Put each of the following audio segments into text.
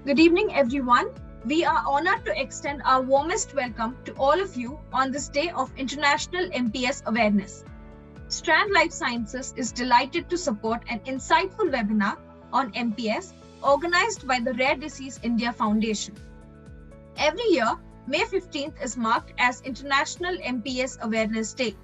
Good evening, everyone. We are honored to extend our warmest welcome to all of you on this day of International MPS Awareness. Strand Life Sciences is delighted to support an insightful webinar on MPS organized by the Rare Disease India Foundation. Every year, May 15th is marked as International MPS Awareness Day.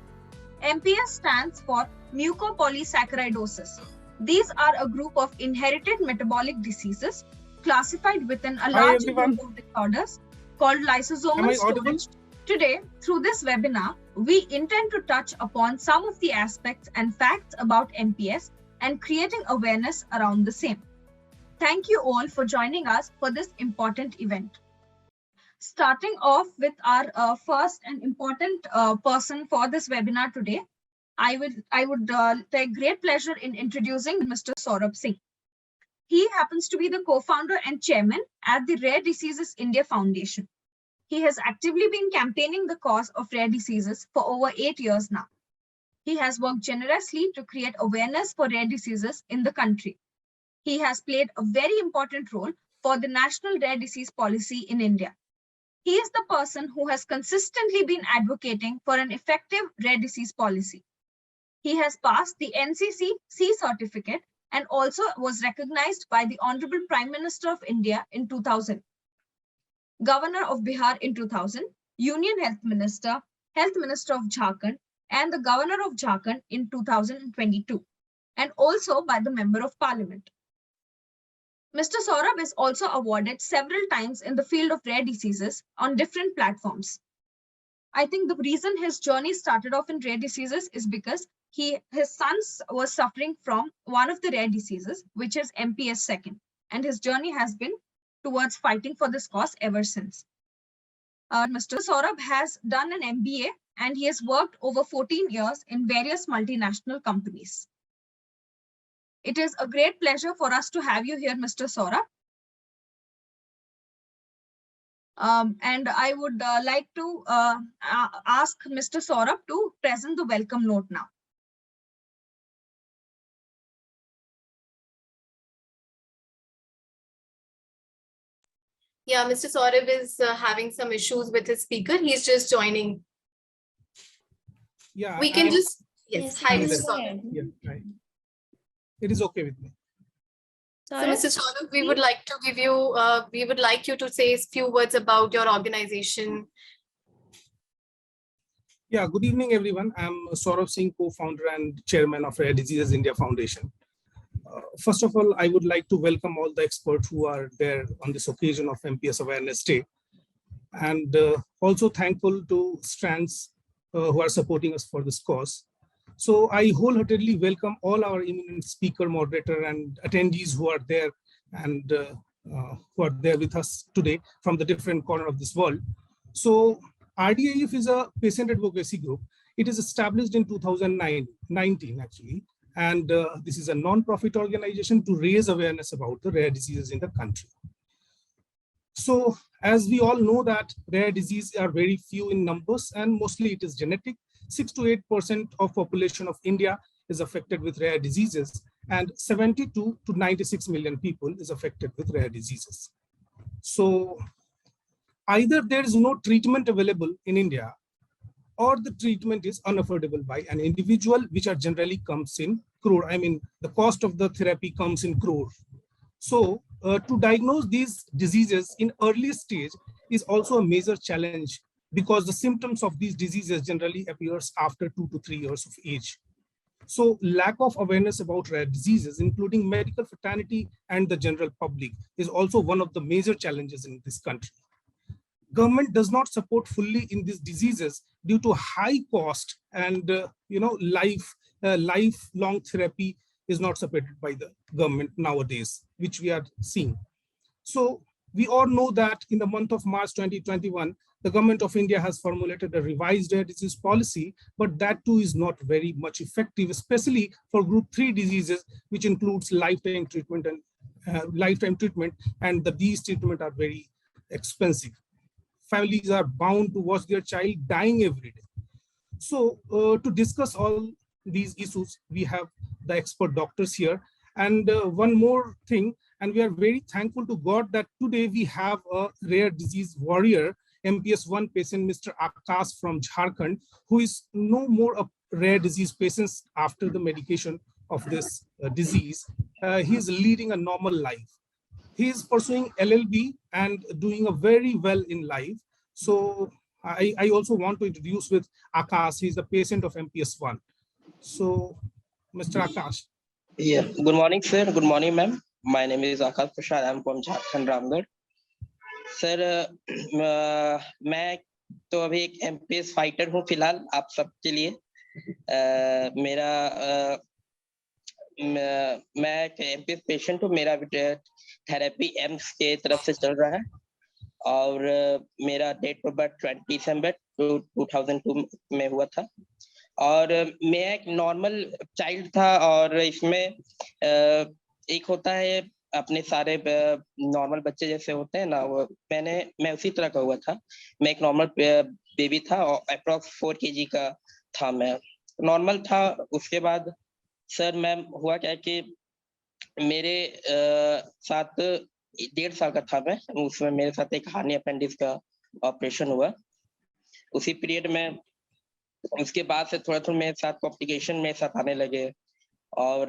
MPS stands for mucopolysaccharidosis. These are a group of inherited metabolic diseases classified within a large group of disorders called lysosomal storage. Today, through this webinar, we intend to touch upon some of the aspects and facts about MPS and creating awareness around the same. Thank you all for joining us for this important event. Starting off with our first and important person for this webinar today, I would take great pleasure in introducing Mr. Saurabh Singh. He happens to be the co-founder and chairman at the Rare Diseases India Foundation. He has actively been campaigning the cause of rare diseases for over 8 years now. He has worked generously to create awareness for rare diseases in the country. He has played a very important role for the National Rare Disease Policy in India. He is the person who has consistently been advocating for an effective rare disease policy. He has passed the NCC C certificate and also was recognized by the Honorable Prime Minister of India in 2000, Governor of Bihar in 2000, Union Health Minister of Jharkhand, and the Governor of Jharkhand in 2022, and also by the Member of Parliament. Mr. Saurabh is also awarded several times in the field of rare diseases on different platforms. I think the reason his journey started off in rare diseases is because his son was suffering from one of the rare diseases, which is MPS second, and his journey has been towards fighting for this cause ever since. Mr. Saurabh has done an MBA and he has worked over 14 years in various multinational companies. It is a great pleasure for us to have you here, Mr. Saurabh. And I would like to ask Mr. Saurabh to present the welcome note now. Yeah, Mr. Saurabh is having some issues with his speaker. He's just joining. Yeah, we can just, yes, hi, Mr. Saurabh. Yeah, right. It is okay with me. So, Mr. Saurabh, we would like to give you, we would like you to say a few words about your organization. Yeah, good evening, everyone. I'm Saurabh Singh, co-founder and chairman of Rare Diseases India Foundation. First of all, I would like to welcome all the experts who are there on this occasion of MPS Awareness Day. And also thankful to Strands who are supporting us for this cause. So I wholeheartedly welcome all our eminent speaker, moderator, and attendees who are there and who are there with us today from the different corner of this world. So RDIF is a patient advocacy group. It is established in 2019 actually. And this is a non-profit organization to raise awareness about the rare diseases in the country. So as we all know that rare diseases are very few in numbers and mostly it is genetic. 6 to 8% of population of India is affected with rare diseases and 72 to 96 million people is affected with rare diseases. So either there is no treatment available in India or the treatment is unaffordable by an individual, which are generally comes in crore. I mean, the cost of the therapy comes in crore. So to diagnose these diseases in early stage is also a major challenge because the symptoms of these diseases generally appears after 2 to 3 years of age. So lack of awareness about rare diseases, including medical fraternity and the general public, is also one of the major challenges in this country. Government does not support fully in these diseases due to high cost and lifelong therapy is not supported by the government nowadays, which we are seeing. So we all know that in the month of March 2021, the government of India has formulated a revised rare disease policy, but that too is not very much effective, especially for group 3 diseases, which includes lifetime treatment and these treatments are very expensive. Families are bound to watch their child dying every day. So to discuss all these issues, we have the expert doctors here. And one more thing, And we are very thankful to God that today we have a rare disease warrior, MPS 1 patient, Mr. Akash from Jharkhand, who is no more a rare disease patient after the medication of this disease. He is leading a normal life. He is pursuing LLB and doing a very well in life. So I also want to introduce with Akash. He's a patient of MPS 1. So, Mr. Akash. Yeah. Good morning, sir. Good morning, ma'am. My name is Akash Prasad. I'm from Jharkhand, Ramgarh. Sir मैं तो अभी एक MPS fighter हूँ फिलहाल आप सबके लिए। मैं एक MPS पेशेंट हूँ। मेरा थेरेपी एम्स के तरफ से चल रहा है और मेरा डेट ऑफ बर्थ 20 दिसंबर 2002 में हुआ था और मैं एक नॉर्मल चाइल्ड था और इसमें एक होता है अपने सारे नॉर्मल बच्चे जैसे होते हैं ना, वो मैं उसी तरह का हुआ था। मैं एक नॉर्मल बेबी था और अप्रॉक्स 4 kg का था, मैं नॉर्मल था। उसके बाद सर मैम हुआ क्या कि मेरे साथ 1.5 साल का था मैं, उसमें मेरे साथ एक हार्नी अपेंडिक्स का ऑपरेशन हुआ। उसी पीरियड में उसके बाद से थोड़ा थोड़ा मेरे साथ कॉम्प्लिकेशन मेरे साथ आने लगे और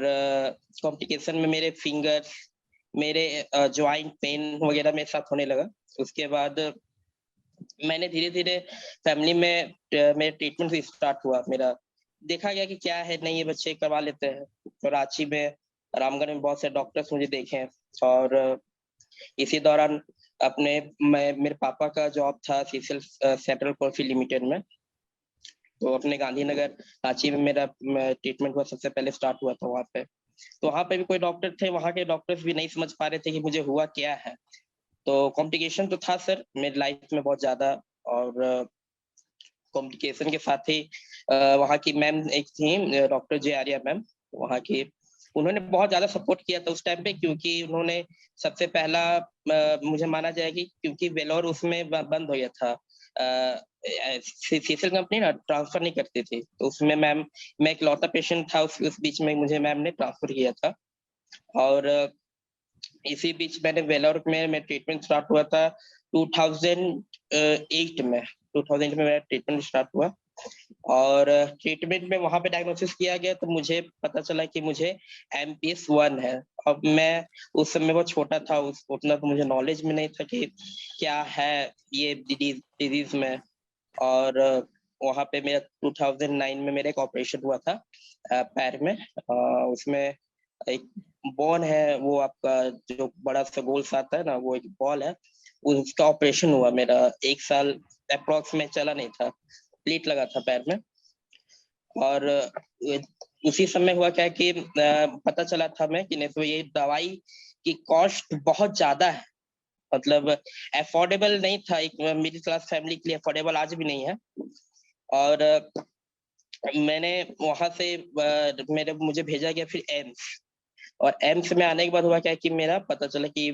कॉम्प्लिकेशन में मेरे फिंगर्स, मेरे ज्वाइंट पेन वगैरह मेरे साथ होने लगा। उसके बाद मैंने धीरे धीरे फैमिली में मेरा ट्रीटमेंट भी स्टार्ट हुआ। मेरा देखा गया कि क्या है, नहीं ये बच्चे करवा लेते हैं। तो रांची में, रामगढ़ में बहुत से डॉक्टर्स मुझे देखे और इसी दौरान मेरे पापा का जॉब था सीसीएल सेंट्रल कोलफील्ड लिमिटेड में, तो अपने गांधीनगर रांची में मेरा ट्रीटमेंट हुआ, सबसे पहले स्टार्ट हुआ था वहाँ पे। तो वहाँ पे भी कोई डॉक्टर थे, वहाँ के डॉक्टर्स भी नहीं समझ पा रहे थे कि मुझे हुआ क्या है। तो कॉम्प्लिकेशन तो था सर मेरी लाइफ में बहुत ज्यादा, और कॉम्प्लिकेशन के साथ ही वहाँ की मैम एक थी डॉक्टर जे आर्या मैम, वहाँ की, उन्होंने बहुत ज्यादा सपोर्ट किया था उस टाइम पे, क्योंकि उन्होंने सबसे पहला मुझे माना जाएगी क्योंकि वेलोर उसमें बंद हो गया था, सीसीएल कंपनी ना ट्रांसफर नहीं करती थी, तो उसमें मैम मैं एक लौता पेशेंट था, उस बीच में मुझे मैम ने ट्रांसफर किया था। और इसी बीच मैंने वेलोर में ट्रीटमेंट स्टार्ट हुआ था 2008 में। 2008 में मेरा ट्रीटमेंट स्टार्ट हुआ और ट्रीटमेंट में वहां पे डायग्नोसिस किया गया, तो मुझे पता चला कि मुझे MPS 1 है। अब मैं उस समय बहुत छोटा था, उतना तो मुझे नॉलेज में नहीं था कि क्या है ये डिजीज में। और वहां पे मेरा 2009 में मेरा एक ऑपरेशन हुआ था पैर में, उसमें एक बोन है, वो आपका जो बड़ा सा गोल सा आता है ना, वो एक बॉल है, उसका ऑपरेशन हुआ। मेरा 1 साल अप्रॉक्स में चला नहीं था, प्लेट लगा था पैर में। और उसी समय हुआ क्या कि पता चला था मैं कि नहीं तो ये दवाई की कॉस्ट बहुत ज्यादा है, मतलब अफोर्डेबल नहीं था, एक मिडिल क्लास फैमिली के लिए अफोर्डेबल आज भी नहीं है। और मैंने वहां से मुझे भेजा गया फिर एम्स, और एम्स में आने के बाद हुआ क्या कि मेरा पता चला कि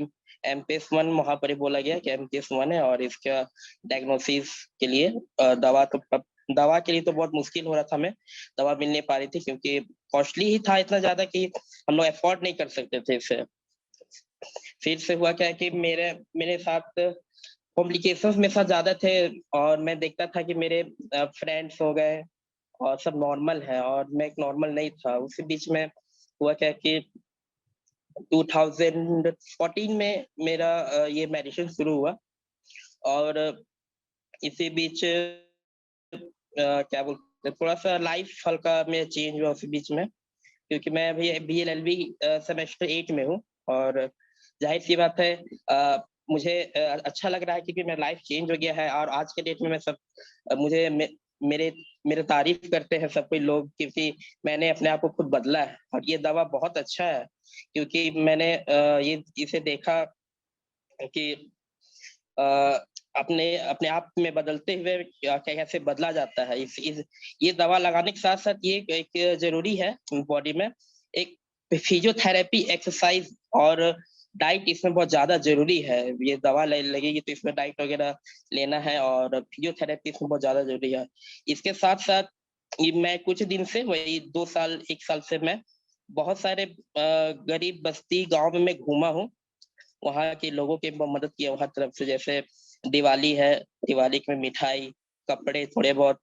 MPS 1 वहां पर ही बोला गया कि MPS 1 है, और इसका डायग्नोसिस के लिए दवा के लिए तो बहुत मुश्किल हो रहा था, हमें दवा मिल नहीं पा रही थी क्योंकि कॉस्टली ही था इतना ज्यादा कि हम लोग अफोर्ड नहीं कर सकते थे इसे। फिर से हुआ क्या कि मेरे साथ कॉम्प्लिकेशंस मेरे साथ ज्यादा थे, और मैं देखता था कि मेरे फ्रेंड्स हो गए और सब नॉर्मल है और मैं एक नॉर्मल नहीं था। उसी बीच में हुआ क्या कि 2014 में मेरा ये मेडिसिन शुरू हुआ, और इसी बीच क्या बोलते थोड़ा सा लाइफ हल्का मेरा चेंज हुआ उसी बीच में, क्योंकि मैं अभी BLLB सेमेस्टर 8 में हूँ, और जाहिर सी बात है मुझे अच्छा लग रहा है क्योंकि मेरा लाइफ चेंज हो गया है। और आज के डेट में मैं सब मेरे तारीफ करते हैं सब कोई लोग, क्योंकि मैंने अपने आप को खुद बदला है। और ये दवा बहुत अच्छा है क्योंकि मैंने इसे देखा कि अपने आप में बदलते हुए कैसे बदला जाता है। ये दवा लगाने के साथ साथ ये एक जरूरी है बॉडी में, एक फिजियोथेरेपी, एक्सरसाइज और डाइट इसमें बहुत ज्यादा जरूरी है। ये दवा लगेगी तो इसमें डाइट वगैरह लेना है, और फिजियोथेरेपी इसमें बहुत ज्यादा जरूरी है। इसके साथ साथ मैं कुछ दिन से, वही 2 साल 1 साल से मैं बहुत सारे गरीब बस्ती गांव में मैं घूमा हूँ, वहाँ के लोगों की मदद किया वहाँ तरफ से। जैसे दिवाली है, दिवाली में मिठाई, कपड़े, थोड़े बहुत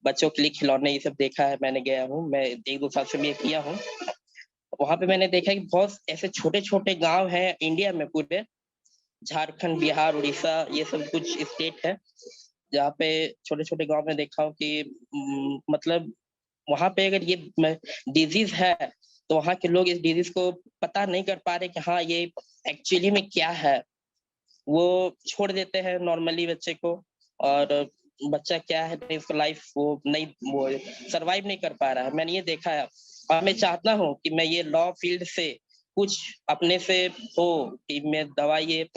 बच्चों के लिए खिलौने, ये सब देखा है। मैंने गया हूँ, मैं 1-2 साल से भी ये किया हूँ। वहाँ पे मैंने देखा कि बहुत ऐसे छोटे छोटे गांव हैं इंडिया में, पूरे झारखंड, बिहार, उड़ीसा, ये सब कुछ स्टेट है जहाँ पे छोटे छोटे गांव में देखा हूँ कि मतलब वहाँ पे अगर ये डिजीज है तो वहाँ के लोग इस डिजीज को पता नहीं कर पा रहे कि हाँ ये एक्चुअली में क्या है। वो छोड़ देते हैं नॉर्मली बच्चे को, और बच्चा क्या है इसका लाइफ वो सरवाइव नहीं कर पा रहा है। मैंने ये देखा है, और मैं चाहता हूँ कि मैं ये लॉ फील्ड से कुछ अपने से हो कि मैं दवा ये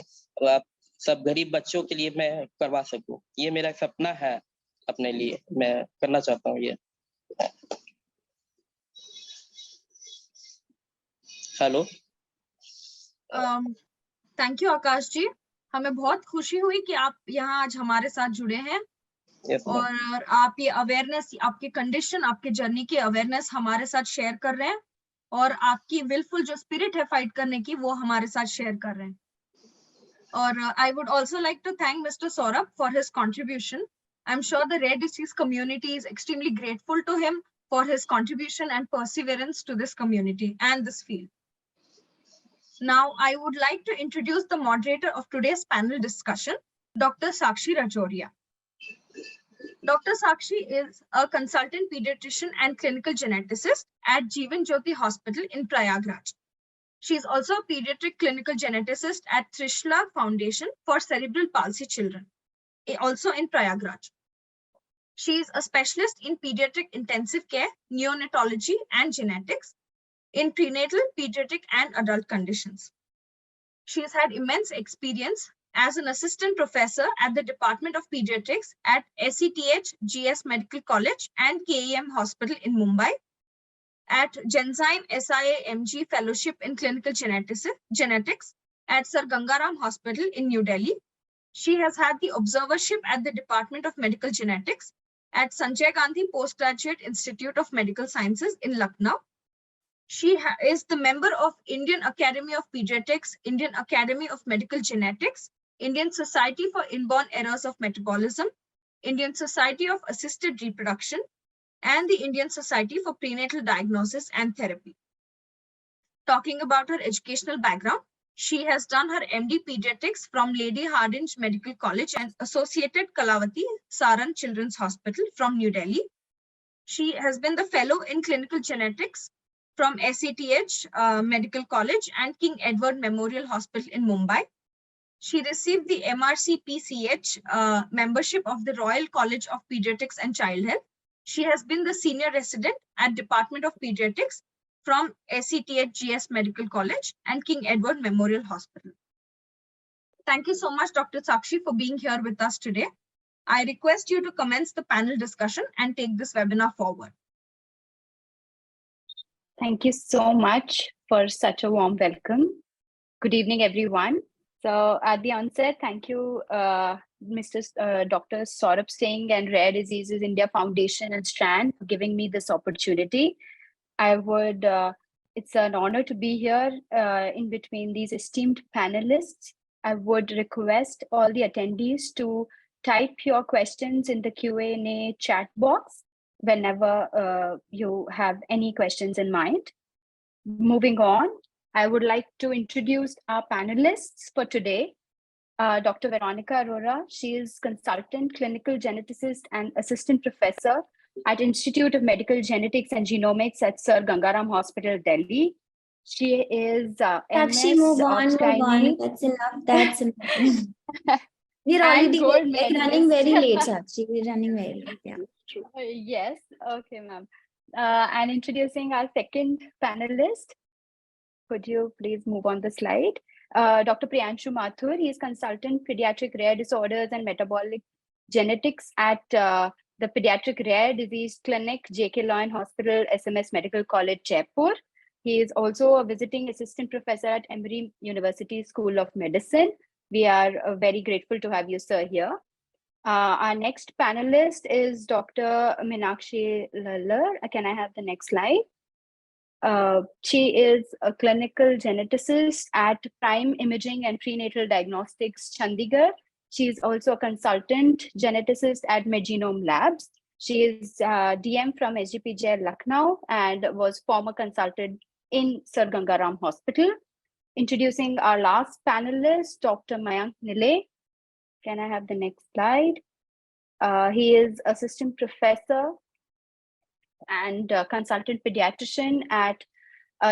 सब गरीब बच्चों के लिए मैं करवा सकूं। ये मेरा सपना है, अपने लिए मैं करना चाहता हूँ ये। हेलो। थैंक यू आकाश जी, हमें बहुत खुशी हुई कि आप यहाँ आज हमारे साथ जुड़े हैं। Yes, और आप ये अवेयरनेस, आपकी कंडीशन, आपके जर्नी की अवेयरनेस हमारे साथ शेयर कर रहे हैं, और आपकी विलफुल जो स्पिरिट है फाइट करने की, वो हमारे साथ शेयर कर रहे हैं। और I would also like to thank mister Saurabh for his contribution. I am sure the rare disease community is extremely grateful to him for his contribution and perseverance to this community and this field. Now, I would like to introduce the moderator of today's panel discussion, Dr. Sakshi Rajoria. Dr. Sakshi is a consultant pediatrician and clinical geneticist at Jeevan Jyoti Hospital in Prayagraj. She is also a pediatric clinical geneticist at Trishula Foundation for Cerebral Palsy Children, also in Prayagraj. She is a specialist in pediatric intensive care, neonatology, and genetics in prenatal, pediatric, and adult conditions. She has had immense experience as an assistant professor at the Department of Pediatrics at SETH GS Medical College and KEM Hospital in Mumbai, at Genzyme SIA-MG Fellowship in Clinical Genetics at Sir Gangaram Hospital in New Delhi. She has had the observership at the Department of Medical Genetics at Sanjay Gandhi Postgraduate Institute of Medical Sciences in Lucknow. She is the member of Indian Academy of Pediatrics, Indian Academy of Medical Genetics, Indian Society for Inborn Errors of Metabolism, Indian Society of Assisted Reproduction, and the Indian Society for Prenatal Diagnosis and Therapy. Talking about her educational background, she has done her MD Pediatrics from Lady Hardinge Medical College and Associated Kalavati Saran Children's Hospital from New Delhi. She has been the Fellow in Clinical Genetics from SETH Medical College and King Edward Memorial Hospital in Mumbai. She received the MRC-PCH membership of the Royal College of Pediatrics and Child Health. She has been the senior resident at Department of Pediatrics from SETH GS Medical College and King Edward Memorial Hospital. Thank you so much, Dr. Sakshi, for being here with us today. I request you to commence the panel discussion and take this webinar forward. Thank you so much for such a warm welcome. Good evening, everyone. So at the onset, thank you, Dr. Saurabh Singh and Rare Diseases India Foundation and Strand for giving me this opportunity. It's an honor to be here in between these esteemed panelists. I would request all the attendees to type your questions in the Q&A chat box whenever you have any questions in mind. Moving on, I would like to introduce our panelists for today. Dr. Veronica Arora, she is consultant clinical geneticist and assistant professor at Institute of Medical Genetics and Genomics at Sir Gangaram Hospital, Delhi. She is Sakshi, move on. That's enough. We're already running very late, Sakshi. We're running very late. Yeah. Yes. Okay, ma'am. And introducing our second panelist. Could you please move on the slide? Dr. Priyanshu Mathur. He is consultant pediatric rare disorders and metabolic genetics at the Pediatric Rare Disease Clinic, J.K. Loyan Hospital, SMS Medical College, Jaipur. He is also a visiting assistant professor at Emory University School of Medicine. We are very grateful to have you, sir, here. Our next panelist is Dr. Meenakshi Lallar. Can I have the next slide? She is a clinical geneticist at Prime Imaging and Prenatal Diagnostics, Chandigarh. She is also a consultant geneticist at Megenome Labs. She is DM from SGPGI Lucknow and was former consultant in Sir Gangaram Hospital. Introducing our last panelist, Dr. Mayank Nile. Can I have the next slide? He is assistant professor and consultant pediatrician at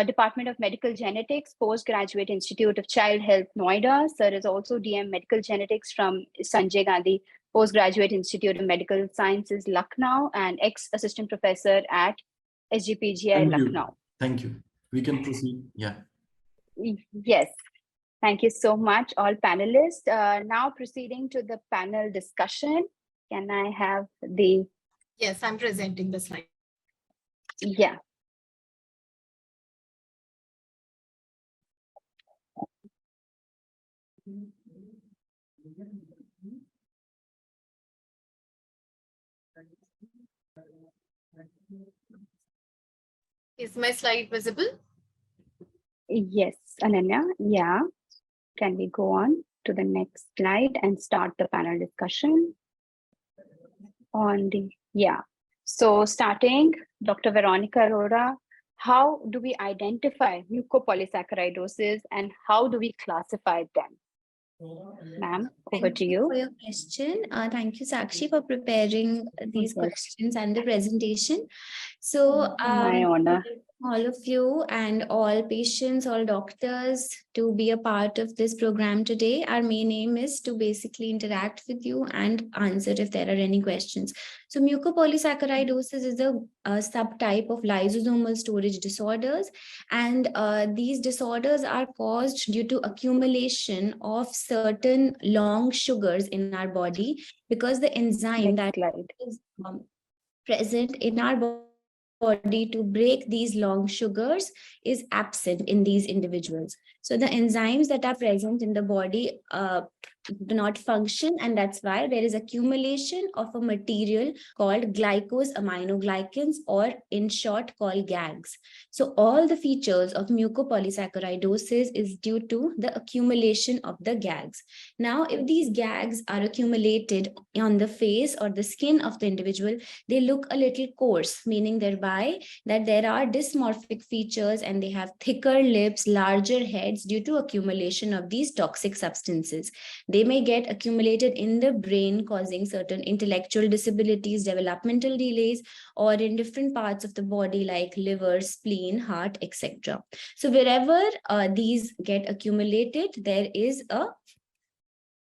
Department of Medical Genetics, Postgraduate Institute of Child Health, Noida. Sir is also DM Medical Genetics from Sanjay Gandhi Postgraduate Institute of Medical Sciences, Lucknow, and ex-assistant professor at SGPGI, Lucknow. Thank you. We can proceed. Yeah. Yes. Thank you so much, all panelists. Now proceeding to the panel discussion. Can I have the... Yes, I'm presenting the slide. Yeah. Is my slide visible? Yes, Ananya. Yeah. Can we go on to the next slide and start the panel discussion on the... Yeah. So starting, Dr. Veronica Arora, how do we identify mucopolysaccharidosis and how do we classify them? Ma'am, over to you. For your question. Thank you, Sakshi, for preparing these questions and the presentation. So, my honor. All of you and all patients, all doctors to be a part of this program today. Our main aim is to basically interact with you and answer if there are any questions. So mucopolysaccharidosis is a subtype of lysosomal storage disorders, and these disorders are caused due to accumulation of certain long sugars in our body because the enzyme that is present in our body to break these long sugars is absent in these individuals. So the enzymes that are present in the body do not function, and that's why there is accumulation of a material called glycosaminoglycans, or in short called GAGs. So all the features of mucopolysaccharidosis is due to the accumulation of the GAGs. Now, if these GAGs are accumulated on the face or the skin of the individual, they look a little coarse, meaning thereby that there are dysmorphic features and they have thicker lips, larger heads due to accumulation of these toxic substances. They may get accumulated in the brain, causing certain intellectual disabilities, developmental delays, or in different parts of the body like liver, spleen, heart, etc. So wherever these get accumulated, there is a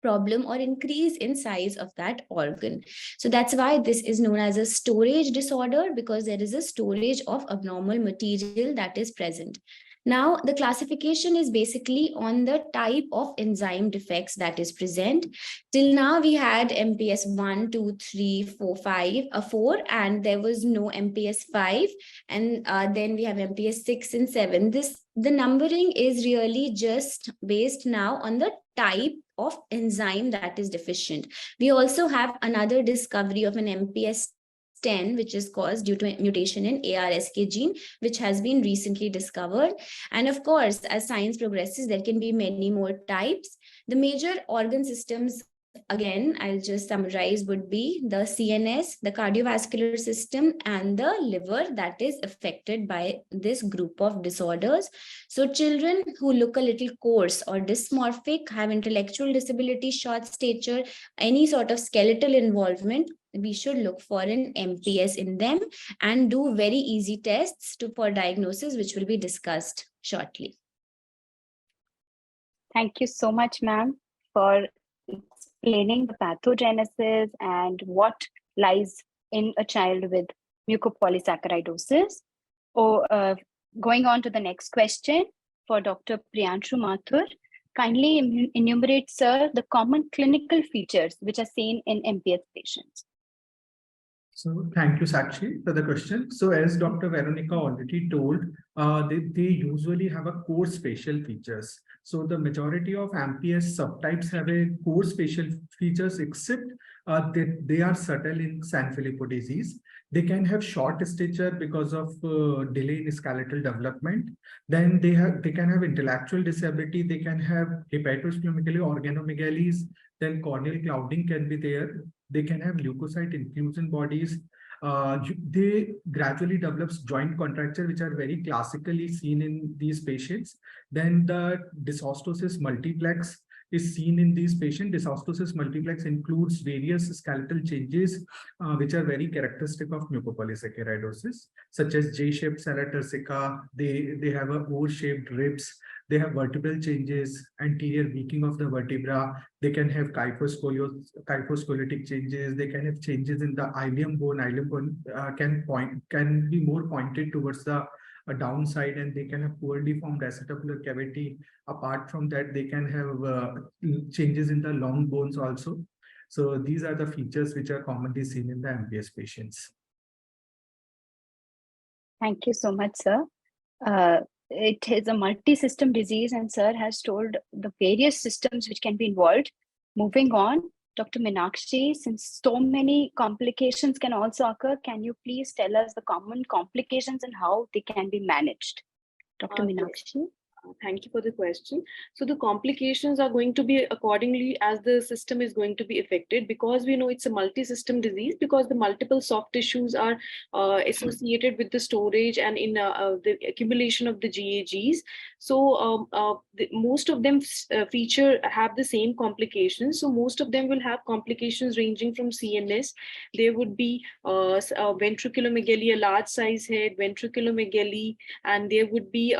problem or increase in size of that organ. So that's why this is known as a storage disorder, because there is a storage of abnormal material that is present. Now, the classification is basically on the type of enzyme defects that is present. Till now, we had MPS 1, 2, 3, 4, 5, 4, and there was no MPS 5. And then we have MPS 6 and 7. The numbering is really just based now on the type of enzyme that is deficient. We also have another discovery of an MPS 10, which is caused due to a mutation in ARSK gene, which has been recently discovered. And of course, as science progresses, there can be many more types. The major organ systems, again, I'll just summarize, would be the CNS, the cardiovascular system, and the liver that is affected by this group of disorders. So children who look a little coarse or dysmorphic, have intellectual disability, short stature, any sort of skeletal involvement, we should look for an MPS in them and do very easy tests for diagnosis, which will be discussed shortly. Thank you so much, ma'am, for explaining the pathogenesis and what lies in a child with mucopolysaccharidosis. Going on to the next question for Dr. Priyanshu Mathur. Kindly enumerate, sir, the common clinical features which are seen in MPS patients. So thank you, Sakshi, for the question. So as Dr. Veronica already told, they usually have a core spatial features. So the majority of MPS subtypes have a core spatial features, except they are subtle in Sanfilippo disease. They can have short stature because of delay in skeletal development. Then they can have intellectual disability. They can have hepatosplenomegaly, organomegalies. Then corneal clouding can be there. They can have leukocyte infusion bodies. They gradually develops joint contracture, which are very classically seen in these patients. Then the dysostosis multiplex is seen in these patients. Dysostosis multiplex includes various skeletal changes, which are very characteristic of mucopolysaccharidosis, such as J-shaped sella turcica. They have a O-shaped ribs. They have vertebral changes, anterior weakening of the vertebra. They can have kyphoscoliotic changes. They can have changes in the ilium bone. Ilium bone can be more pointed towards the downside, and they can have poorly formed acetabular cavity. Apart from that, they can have changes in the long bones also. So these are the features which are commonly seen in the MPS patients. Thank you so much, sir. It is a multi-system disease, and sir has told the various systems which can be involved. Moving on, Dr. Meenakshi, since so many complications can also occur, can you please tell us the common complications and how they can be managed? Dr. Meenakshi. Thank you for the question. So the complications are going to be accordingly as the system is going to be affected, because we know it's a multi-system disease, because the multiple soft tissues are associated with the storage and in the accumulation of the GAGs. So most of them have the same complications. So most of them will have complications ranging from CNS. There would be ventriculomegaly, a large size head, ventriculomegaly, and there would be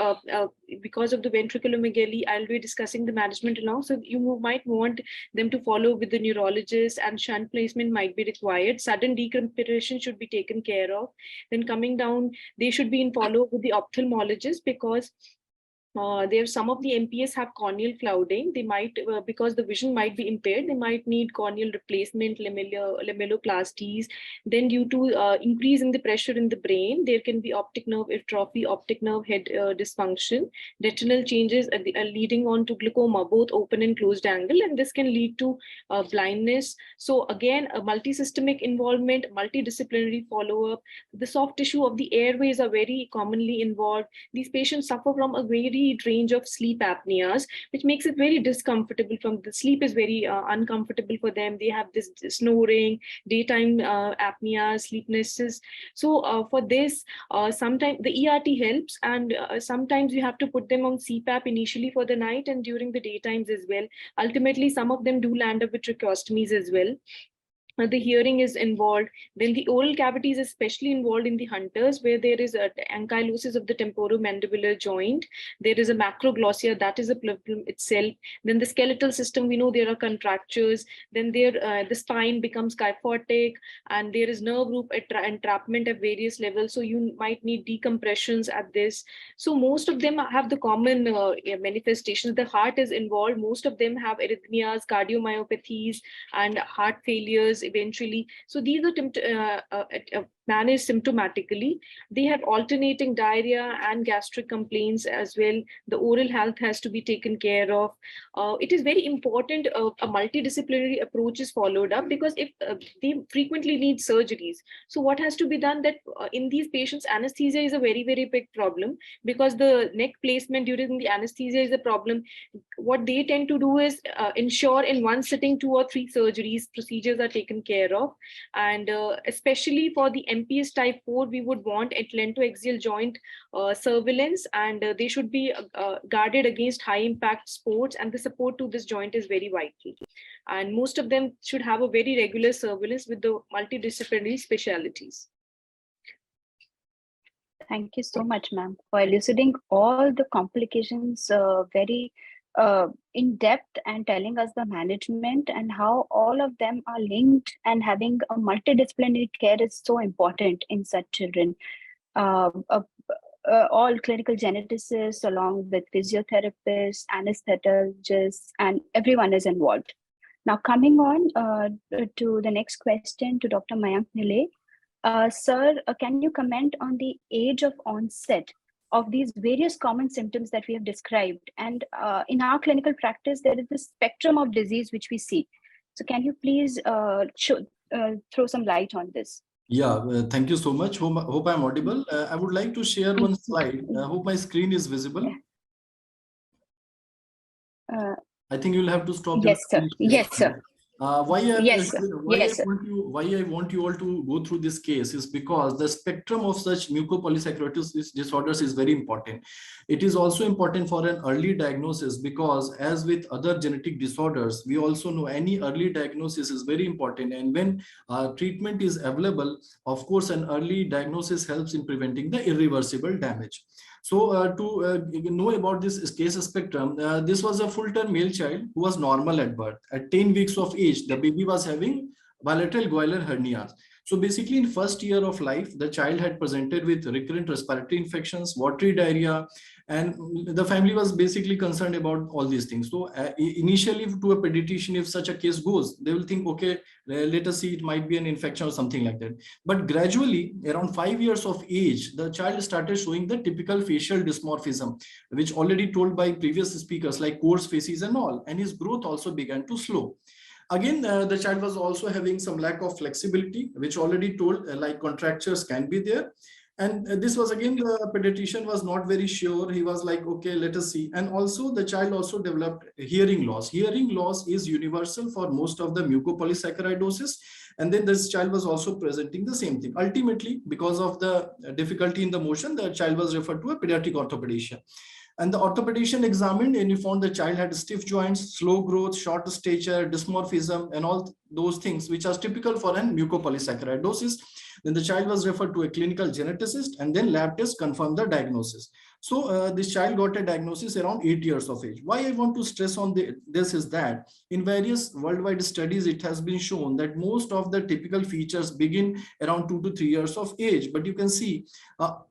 because of the ventriculomegaly, I'll be discussing the management along. So you might want them to follow with the neurologist, and shunt placement might be required. Sudden decompression should be taken care of. Then coming down, they should be in follow with the ophthalmologist, because some of the MPS have corneal clouding. They might, because the vision might be impaired, they might need corneal replacement, lamelloplasties. Then due to increase in the pressure in the brain, there can be optic nerve atrophy, optic nerve head dysfunction, retinal changes leading on to glaucoma, both open and closed angle, and this can lead to blindness. So again, a multisystemic involvement, multidisciplinary follow-up. The soft tissue of the airways are very commonly involved. These patients suffer from a very range of sleep apneas, which makes it very discomfortable. From the sleep is very uncomfortable for them. They have this snoring, daytime apnea, sleepnesses. So for this, sometimes the ERT helps, and sometimes you have to put them on CPAP initially for the night and during the daytimes as well. Ultimately, some of them do land up with tracheostomies as well. The hearing is involved. Then the oral cavity is especially involved in the hunters, where there is ankylosis of the temporomandibular joint. There is a macroglossia, that is a problem itself. Then the skeletal system, we know there are contractures. Then the spine becomes kyphotic, and there is nerve root entrapment at various levels. So you might need decompressions at this. So most of them have the common manifestations. The heart is involved. Most of them have arrhythmias, cardiomyopathies, and heart failures eventually. So these are managed symptomatically. They have alternating diarrhea and gastric complaints as well. The oral health has to be taken care of. It is very important a multidisciplinary approach is followed up, because if they frequently need surgeries. So what has to be done, that in these patients, anesthesia is a very, very big problem, because the neck placement during the anesthesia is a problem. What they tend to do is ensure in one sitting 2 or 3 surgeries, procedures are taken care of. And especially for the MPS type 4, we would want atlantoaxial joint surveillance, and they should be guarded against high impact sports, and the support to this joint is very vital. And most of them should have a very regular surveillance with the multidisciplinary specialties. Thank you so much, ma'am, for elucidating all the complications very in depth, and telling us the management and how all of them are linked, and having a multidisciplinary care is so important in such children. All clinical geneticists, along with physiotherapists, anesthesiologists, and everyone is involved. Now, coming on to the next question to Dr. Mayank Nile. Sir, can you comment on the age of onset of these various common symptoms that we have described. And in our clinical practice, there is this spectrum of disease which we see. So can you please throw some light on this? Yeah, thank you so much. Hope I'm audible. I would like to share one slide. I hope my screen is visible. I think you'll have to stop. Yes, sir. Yes, sir. Why Yes, sir. Why I want you all to go through this case is because the spectrum of such mucopolysaccharidosis disorders is very important. It is also important for an early diagnosis, because as with other genetic disorders, we also know any early diagnosis is very important. And when treatment is available, of course, an early diagnosis helps in preventing the irreversible damage. So to know about this case spectrum, this was a full-term male child who was normal at birth. At 10 weeks of age, the baby was having bilateral gular hernias. So basically in first year of life, the child had presented with recurrent respiratory infections, watery diarrhea, and the family was basically concerned about all these things. So initially to a pediatrician, if such a case goes, they will think, okay, let us see, it might be an infection or something like that. But gradually, around 5 years of age, the child started showing the typical facial dysmorphism, which already told by previous speakers, like coarse faces and all, and his growth also began to slow. Again, the child was also having some lack of flexibility, which already told like contractures can be there. And this was again, the pediatrician was not very sure. He was like, okay, let us see. And also the child also developed hearing loss. Hearing loss is universal for most of the mucopolysaccharidosis. And then this child was also presenting the same thing. Ultimately, because of the difficulty in the motion, the child was referred to a pediatric orthopedician. And the orthopedician examined, and he found the child had stiff joints, slow growth, short stature, dysmorphism, and all those things which are typical for an mucopolysaccharidosis. Then the child was referred to a clinical geneticist, and then lab tests confirmed the diagnosis. So this child got a diagnosis around 8 years of age. Why I want to stress on this is that in various worldwide studies, it has been shown that most of the typical features begin around 2 to 3 years of age. But you can see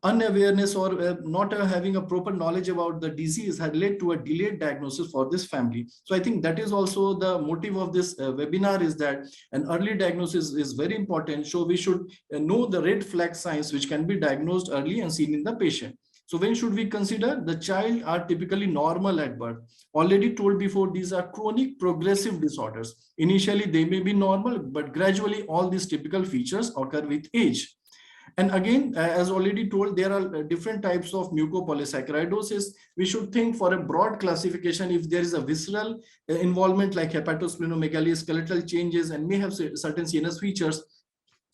unawareness or not having a proper knowledge about the disease had led to a delayed diagnosis for this family. So I think that is also the motive of this webinar, is that an early diagnosis is very important. So we should know the red flag signs which can be diagnosed early and seen in the patient. So when should we consider? The child are typically normal at birth. Already told before, these are chronic progressive disorders. Initially, they may be normal, but gradually all these typical features occur with age. And again, as already told, there are different types of mucopolysaccharidosis. We should think for a broad classification, if there is a visceral involvement like hepatosplenomegaly, skeletal changes, and may have certain CNS features,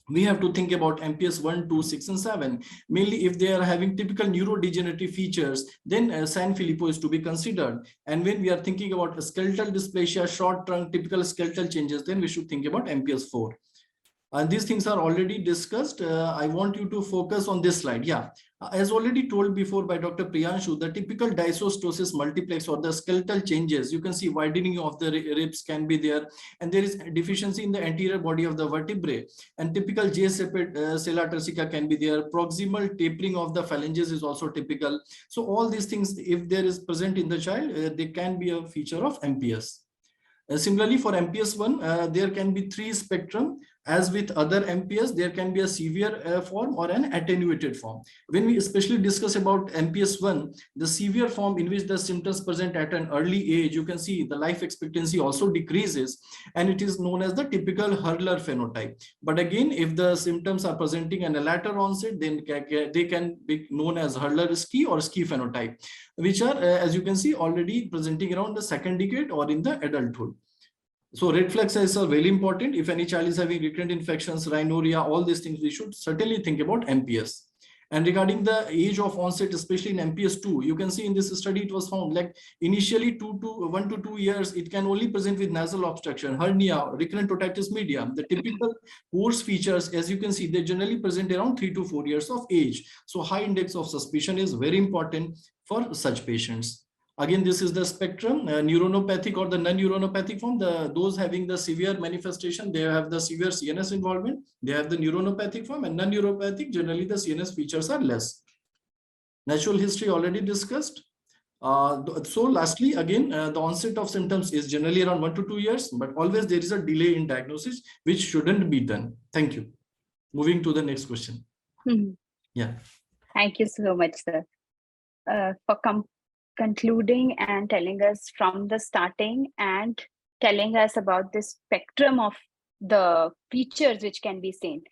we have to think about MPS 1, 2, 6, and 7. Mainly if they are having typical neurodegenerative features, then Sanfilippo is to be considered. And when we are thinking about skeletal dysplasia, short trunk, typical skeletal changes, then we should think about MPS 4. And these things are already discussed. I want you to focus on this slide. Yeah, as already told before by Dr. Priyanshu, the typical dysostosis multiplex or the skeletal changes, you can see widening of the ribs can be there, and there is deficiency in the anterior body of the vertebrae, and typical J-shaped sellar turcica can be there. Proximal tapering of the phalanges is also typical. So all these things, if there is present in the child, they can be a feature of MPS. Similarly, for MPS 1, there can be 3 spectrum. As with other MPS, there can be a severe form or an attenuated form. When we especially discuss about MPS 1, the severe form in which the symptoms present at an early age, you can see the life expectancy also decreases, and it is known as the typical Hurler phenotype. But again, if the symptoms are presenting in a later onset, then they can be known as Hurler-Ski or Ski phenotype, which are, as you can see, already presenting around the second decade or in the adulthood. So red flag signs are very important. If any child is having recurrent infections, rhinorrhea, all these things, we should certainly think about MPS. And regarding the age of onset, especially in MPS 2, you can see in this study, it was found like initially 1 to 2 years, it can only present with nasal obstruction, hernia, recurrent otitis media. The typical coarse features, as you can see, they generally present around 3 to 4 years of age. So high index of suspicion is very important for such patients. Again, this is the spectrum, neuronopathic or the non-neuronopathic form. Those having the severe manifestation, they have the severe CNS involvement. They have the neuronopathic form, and non-neuronopathic, generally the CNS features are less. Natural history already discussed. So lastly, again, the onset of symptoms is generally around 1 to 2 years, but always there is a delay in diagnosis, which shouldn't be done. Thank you. Moving to the next question. Yeah. Thank you so much, sir. for concluding and telling us from the starting and telling us about the spectrum of the features which can be seen.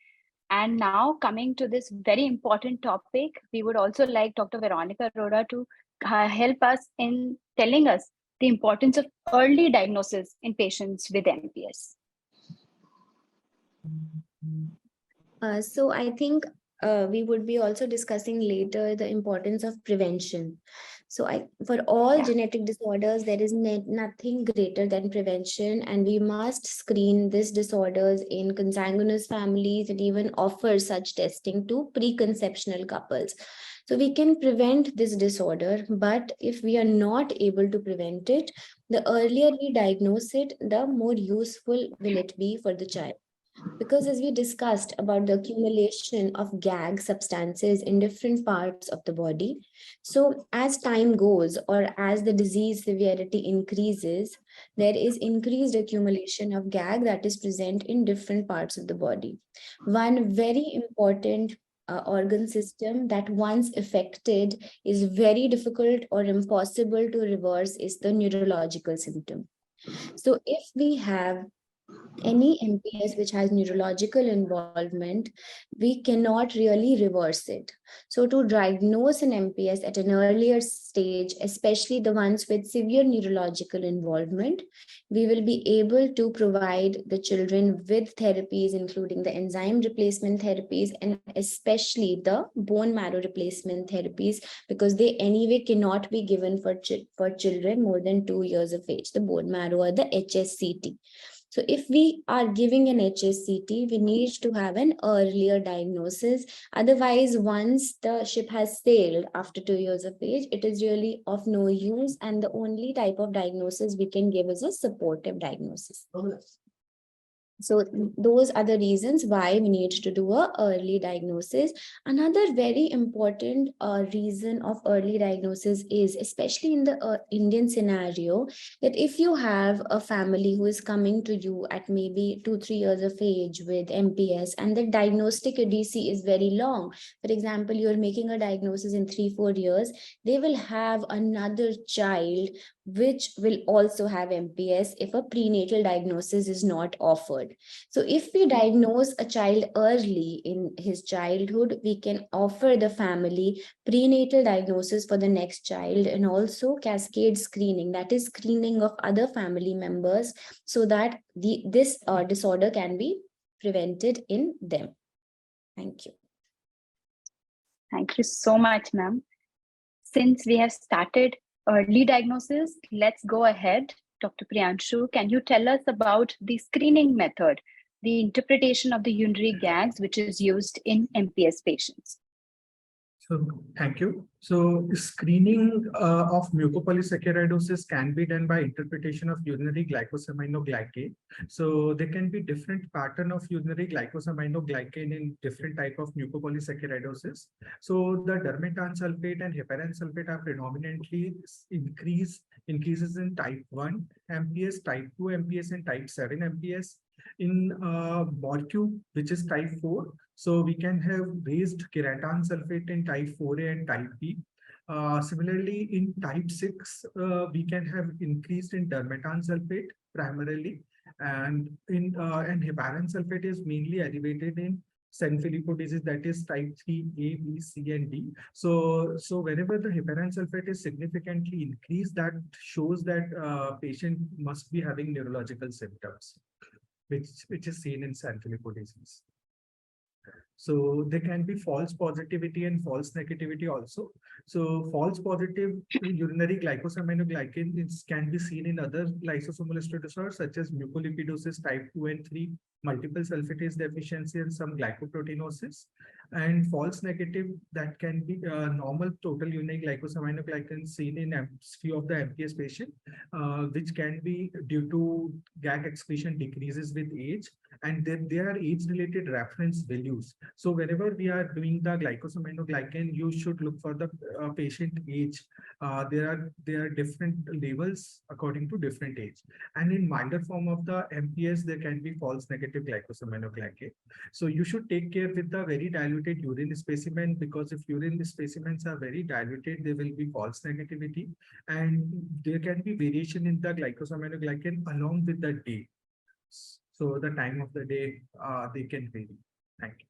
And now coming to this very important topic, we would also like Dr. Veronica Arora to help us in telling us the importance of early diagnosis in patients with MPS. So I think we would be also discussing later the importance of prevention. So for all genetic disorders, there is nothing greater than prevention, and we must screen these disorders in consanguineous families and even offer such testing to preconceptional couples. So we can prevent this disorder, but if we are not able to prevent it, the earlier we diagnose it, the more useful will it be for the child. Because as we discussed about the accumulation of gag substances in different parts of the body, so as time goes or as the disease severity increases, there is increased accumulation of gag that is present in different parts of the body. One very important organ system that once affected is very difficult or impossible to reverse is the neurological symptom. So if we have any MPS which has neurological involvement, we cannot really reverse it. So to diagnose an MPS at an earlier stage, especially the ones with severe neurological involvement, we will be able to provide the children with therapies, including the enzyme replacement therapies and especially the bone marrow replacement therapies, because they anyway cannot be given for children more than 2 years of age, the bone marrow or the HSCT. So if we are giving an HSCT, we need to have an earlier diagnosis. Otherwise, once the ship has sailed after 2 years of age, it is really of no use. And the only type of diagnosis we can give is a supportive diagnosis. So those are the reasons why we need to do an early diagnosis. Another very important reason of early diagnosis is, especially in the Indian scenario, that if you have a family who is coming to you at maybe 2-3 years of age with MPS and the diagnostic odyssey is very long, for example, you're making a diagnosis in 3-4 years, they will have another child which will also have MPS if a prenatal diagnosis is not offered. So if we diagnose a child early in his childhood, we can offer the family prenatal diagnosis for the next child and also cascade screening, that is screening of other family members, so that this disorder can be prevented in them. Thank you. Thank you so much, ma'am. Since we have started early diagnosis, let's go ahead. Dr. Priyanshu, can you tell us about the screening method, the interpretation of the urinary gags which is used in MPS patients? So thank you. So screening of mucopolysaccharidosis can be done by interpretation of urinary glycosaminoglycan. So there can be different pattern of urinary glycosaminoglycan in different type of mucopolysaccharidosis. So the dermatan sulfate and heparan sulfate are predominantly increases in type 1 MPS, type 2 MPS, and type 7 MPS. In MORQ, which is type 4, so we can have raised keratan sulfate in type 4A and type B. Similarly, in type 6, we can have increased in dermatan sulfate primarily, and heparan sulfate is mainly elevated in Sanfilippo disease, that is type 3A, B, C, and D. So whenever the heparan sulfate is significantly increased, that shows that patient must be having neurological symptoms, which is seen in Sanfilippo disease. So there can be false positivity and false negativity also. So false positive urinary glycosaminoglycan can be seen in other lysosomal disorders such as mucolipidosis type 2 and 3, multiple sulfatase deficiency, and some glycoproteinosis. And false negative, that can be normal total urinary glycosaminoglycan seen in few of the MPS patient, which can be due to gag excretion decreases with age, and then there are age-related reference values. So whenever we are doing the glycosaminoglycan, you should look for the patient age. There are different levels according to different age. And in milder form of the MPS, there can be false negative glycosaminoglycan. So you should take care with the very diluted diluted urine specimen, because if urine specimens are very diluted, there will be false negativity, and there can be variation in the glycosaminoglycan along with the day. So the time of the day, they can vary. Thank you.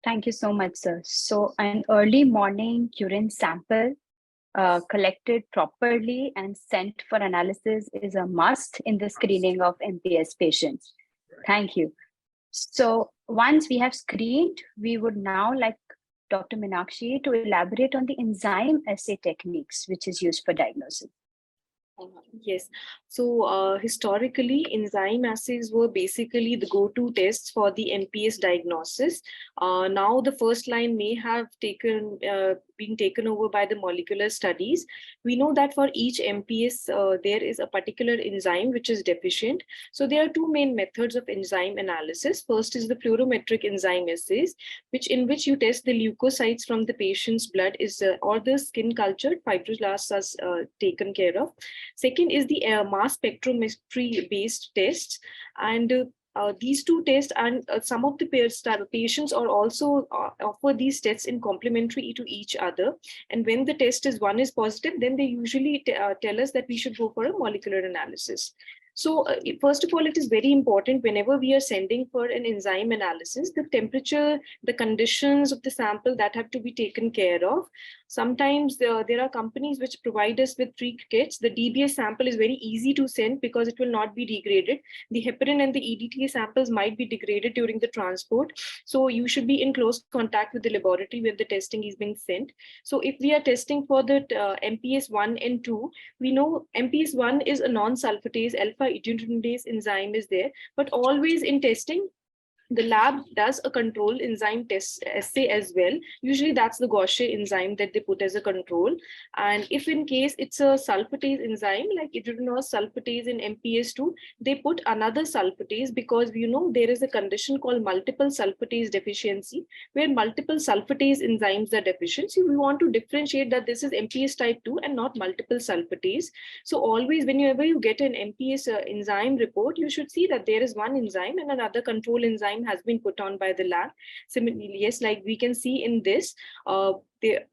Thank you so much, sir. So an early morning urine sample collected properly and sent for analysis is a must in the screening of MPS patients. Thank you. So once we have screened, we would now like Dr. Meenakshi to elaborate on the enzyme assay techniques, which is used for diagnosis. Yes. So historically, enzyme assays were basically the go-to tests for the MPS diagnosis. Now the first line may have been taken over by the molecular studies. We know that for each MPS, there is a particular enzyme which is deficient. So there are two main methods of enzyme analysis. First is the fluorometric enzyme assays, in which you test the leukocytes from the patient's blood or the skin cultured fibroblasts are taken care of. Second is the mass spectrometry based tests, and these two tests and some of the patients are also offer these tests in complementary to each other. And when the test is one is positive, then they usually tell us that we should go for a molecular analysis. So first of all, it is very important whenever we are sending for an enzyme analysis, the temperature, the conditions of the sample that have to be taken care of. Sometimes there are companies which provide us with free kits. The DBS sample is very easy to send because it will not be degraded. The heparin and the EDTA samples might be degraded during the transport. So you should be in close contact with the laboratory where the testing is being sent. So if we are testing for the MPS 1 and 2, we know MPS 1 is a non-sulfatase alpha-hydrogenase enzyme is there, but always in testing, the lab does a control enzyme test assay as well. Usually that's the Gaucher enzyme that they put as a control. And if in case it's a sulfatase enzyme, like hydrogenase sulfatase in MPS 2, they put another sulfatase because there is a condition called multiple sulfatase deficiency, where multiple sulfatase enzymes are deficient. So we want to differentiate that this is MPS type 2 and not multiple sulfatase. So always whenever you get an MPS enzyme report, you should see that there is one enzyme and another control enzyme has been put on by the lab. Similarly, yes, like we can see in this, yes,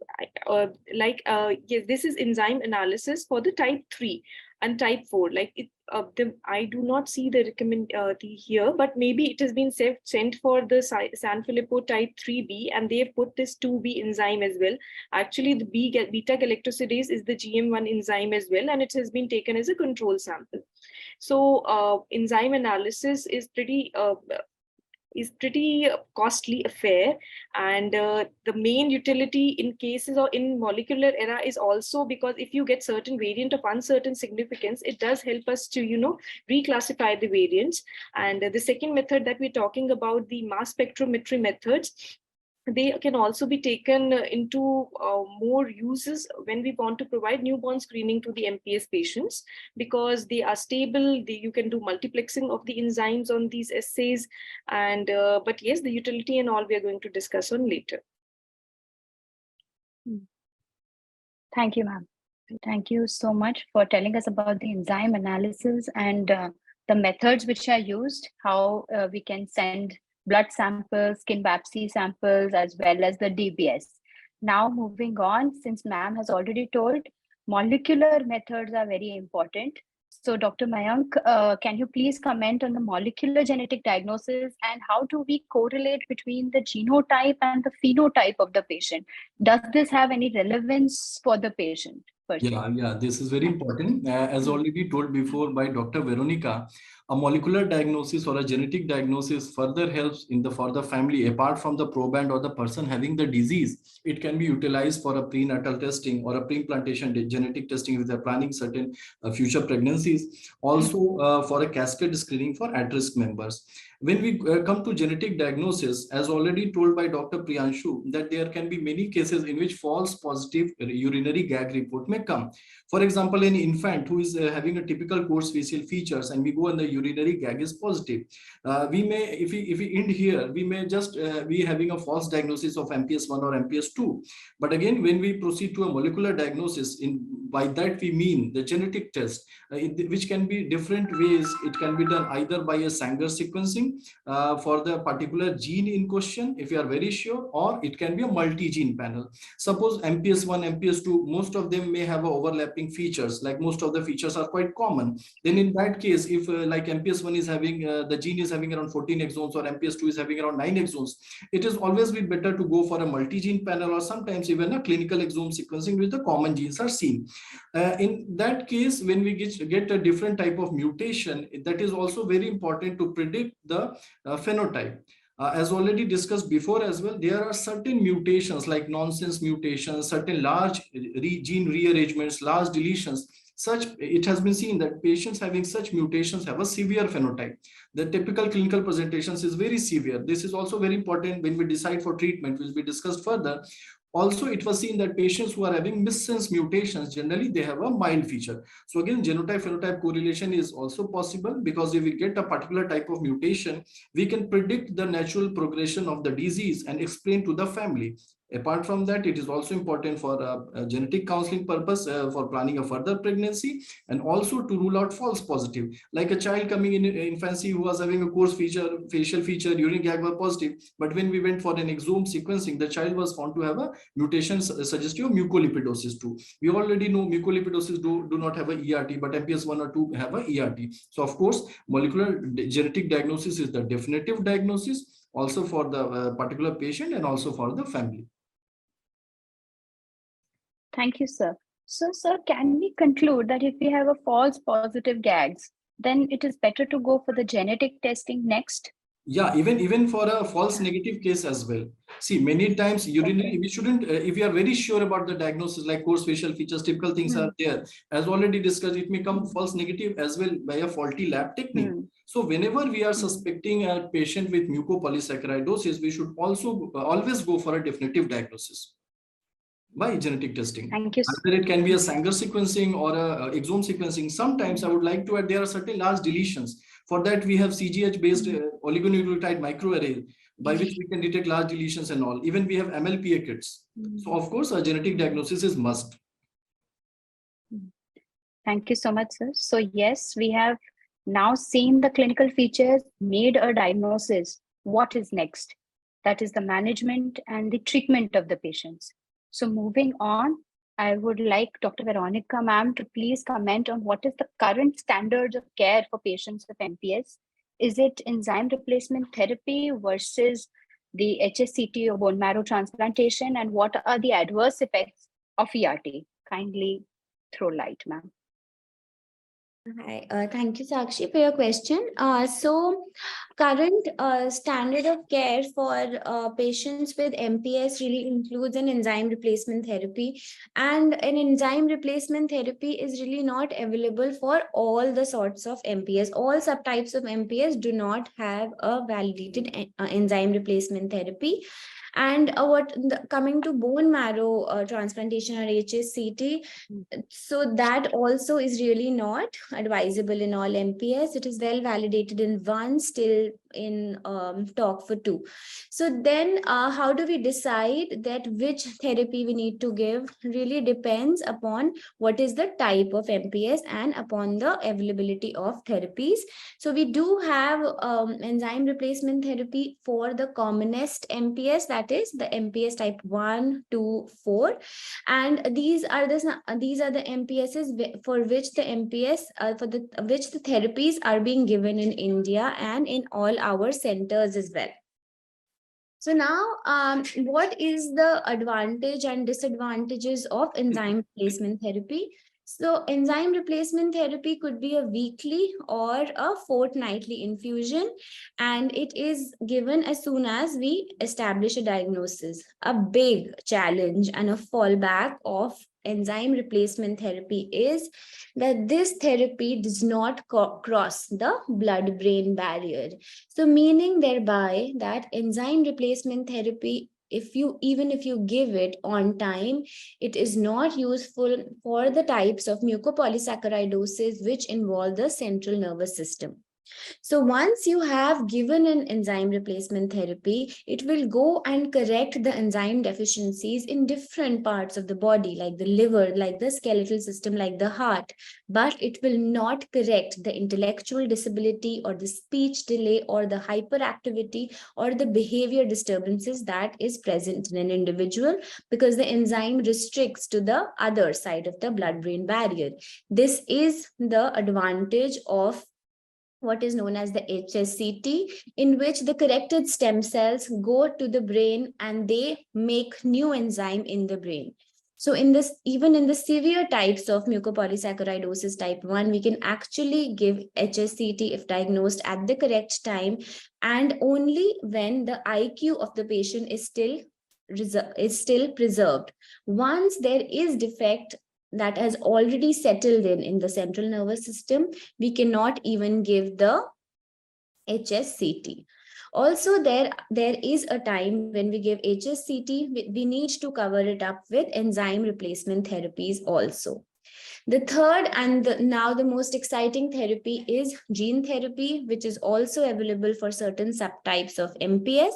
this is enzyme analysis for the type 3 and type 4. I do not see the here, but maybe it has been sent for the Sanfilippo type 3B, and they have put this 2B enzyme as well. Actually, the beta galactosidase is the GM1 enzyme as well, and it has been taken as a control sample. So enzyme analysis is pretty costly affair, and the main utility in cases or in molecular era is also because if you get certain variant of uncertain significance, it does help us to reclassify the variants. And the second method that we're talking about, the mass spectrometry methods, they can also be taken into more uses when we want to provide newborn screening to the MPS patients, because they are stable. You can do multiplexing of the enzymes on these assays. And but yes, the utility and all we are going to discuss on later. Thank you, ma'am. Thank you so much for telling us about the enzyme analysis and the methods which are used, how we can send blood samples, skin biopsy samples, as well as the DBS. Now moving on, since ma'am has already told, molecular methods are very important. So Dr. Mayank, can you please comment on the molecular genetic diagnosis and how do we correlate between the genotype and the phenotype of the patient? Does this have any relevance for the patient? Yeah, this is very important. As already told before by Dr. Veronica, a molecular diagnosis or a genetic diagnosis further helps for the family. Apart from the proband or the person having the disease, it can be utilized for a prenatal testing or a pre-implantation genetic testing if they're planning certain future pregnancies. Also for a cascade screening for at-risk members. When we come to genetic diagnosis, as already told by Dr. Priyanshu, that there can be many cases in which false positive urinary gag report may come. For example, an infant who is having a typical coarse facial features and we go and the urinary gag is positive. We may, if we end here, we may just be having a false diagnosis of MPS 1 or MPS 2. But again, when we proceed to a molecular diagnosis by that we mean the genetic test, which can be different ways. It can be done either by a Sanger sequencing for the particular gene in question, if you are very sure, or it can be a multi-gene panel. Suppose MPS 1, MPS 2, most of them may have overlapping features, like most of the features are quite common. Then in that case, if like MPS 1 is having, the gene is having around 14 exons, or MPS 2 is having around 9 exons, it is always be better to go for a multi-gene panel, or sometimes even a clinical exome sequencing with the common genes are seen. In that case, when we get a different type of mutation, that is also very important to predict the phenotype. As already discussed before as well, there are certain mutations like nonsense mutations, certain large gene rearrangements, large deletions. Such, it has been seen that patients having such mutations have a severe phenotype. The typical clinical presentations is very severe. This is also very important when we decide for treatment, will be discussed further. Also, it was seen that patients who are having missense mutations, generally they have a mild feature. So again, genotype-phenotype correlation is also possible, because if we get a particular type of mutation, we can predict the natural progression of the disease and explain to the family. Apart from that, it is also important for a genetic counseling purpose, for planning a further pregnancy, and also to rule out false positive. Like a child coming in infancy who was having a coarse feature, facial feature, urine gag were positive, but when we went for an exome sequencing, the child was found to have a mutation suggestive of mucolipidosis too. We already know mucolipidosis do not have a ERT, but MPS 1 or 2 have a ERT. So of course, molecular genetic diagnosis is the definitive diagnosis, also for the particular patient and also for the family. Thank you, sir. So, sir, can we conclude that if we have a false positive GAGs, then it is better to go for the genetic testing next? Yeah, even for a false negative case as well. See, many times urinary, we shouldn't, if you are very sure about the diagnosis, like coarse facial features, typical things are there. As already discussed, it may come false negative as well by a faulty lab technique. So whenever we are suspecting a patient with mucopolysaccharidosis, we should also always go for a definitive diagnosis by genetic testing. Thank you. Either it can be a Sanger sequencing or a exome sequencing. Sometimes I would like to add, there are certain large deletions. For that, we have CGH based oligonucleotide microarray, by which we can detect large deletions and all. Even we have MLPA kits. So of course, a genetic diagnosis is must. Thank you so much, sir. So yes, we have now seen the clinical features, made a diagnosis. What is next? That is the management and the treatment of the patients. So moving on, I would like Dr. Veronica ma'am to please comment on what is the current standards of care for patients with MPS. Is it enzyme replacement therapy versus the HSCT or bone marrow transplantation? And what are the adverse effects of ERT? Kindly throw light, ma'am. Hi, thank you, Sakshi, for your question. So current standard of care for patients with MPS really includes an enzyme replacement therapy, and an enzyme replacement therapy is really not available for all the sorts of MPS. All subtypes of MPS do not have a validated enzyme replacement therapy. And coming to bone marrow transplantation or HSCT, so that also is really not advisable in all MPS. It is well validated in one, still in talk for two. So then how do we decide that which therapy we need to give? Really depends upon what is the type of MPS and upon the availability of therapies. So we do have enzyme replacement therapy for the commonest MPS, that is the MPS type 1, 2, 4, and these are the MPSs for which the which the therapies are being given in India and in all our centers as well. So now, what is the advantage and disadvantages of enzyme replacement therapy? So enzyme replacement therapy could be a weekly or a fortnightly infusion, and it is given as soon as we establish a diagnosis. A big challenge and a fallback of enzyme replacement therapy is that this therapy does not cross the blood-brain barrier. So meaning thereby that enzyme replacement therapy, even if you give it on time, it is not useful for the types of mucopolysaccharidosis which involve the central nervous system. So once you have given an enzyme replacement therapy, it will go and correct the enzyme deficiencies in different parts of the body, like the liver, like the skeletal system, like the heart. But it will not correct the intellectual disability or the speech delay or the hyperactivity or the behavior disturbances that is present in an individual, because the enzyme restricts to the other side of the blood-brain barrier. This is the advantage of what is known as the HSCT, in which the corrected stem cells go to the brain and they make new enzyme in the brain. So in this, even in the severe types of mucopolysaccharidosis type 1, we can actually give HSCT if diagnosed at the correct time, and only when the IQ of the patient is still preserved. Once there is defect that has already settled in the central nervous system, we cannot even give the HSCT. Also, there is a time when we give HSCT, we need to cover it up with enzyme replacement therapies also. The third and now the most exciting therapy is gene therapy, which is also available for certain subtypes of MPS,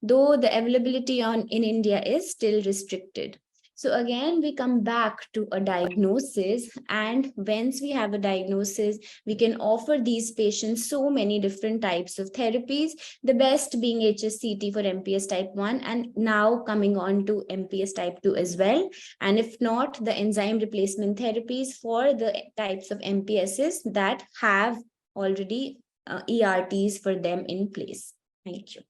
though the availability in India is still restricted. So again, we come back to a diagnosis, and once we have a diagnosis, we can offer these patients so many different types of therapies, the best being HSCT for MPS type 1, and now coming on to MPS type 2 as well. And if not, the enzyme replacement therapies for the types of MPSs that have already ERTs for them in place. Thank you.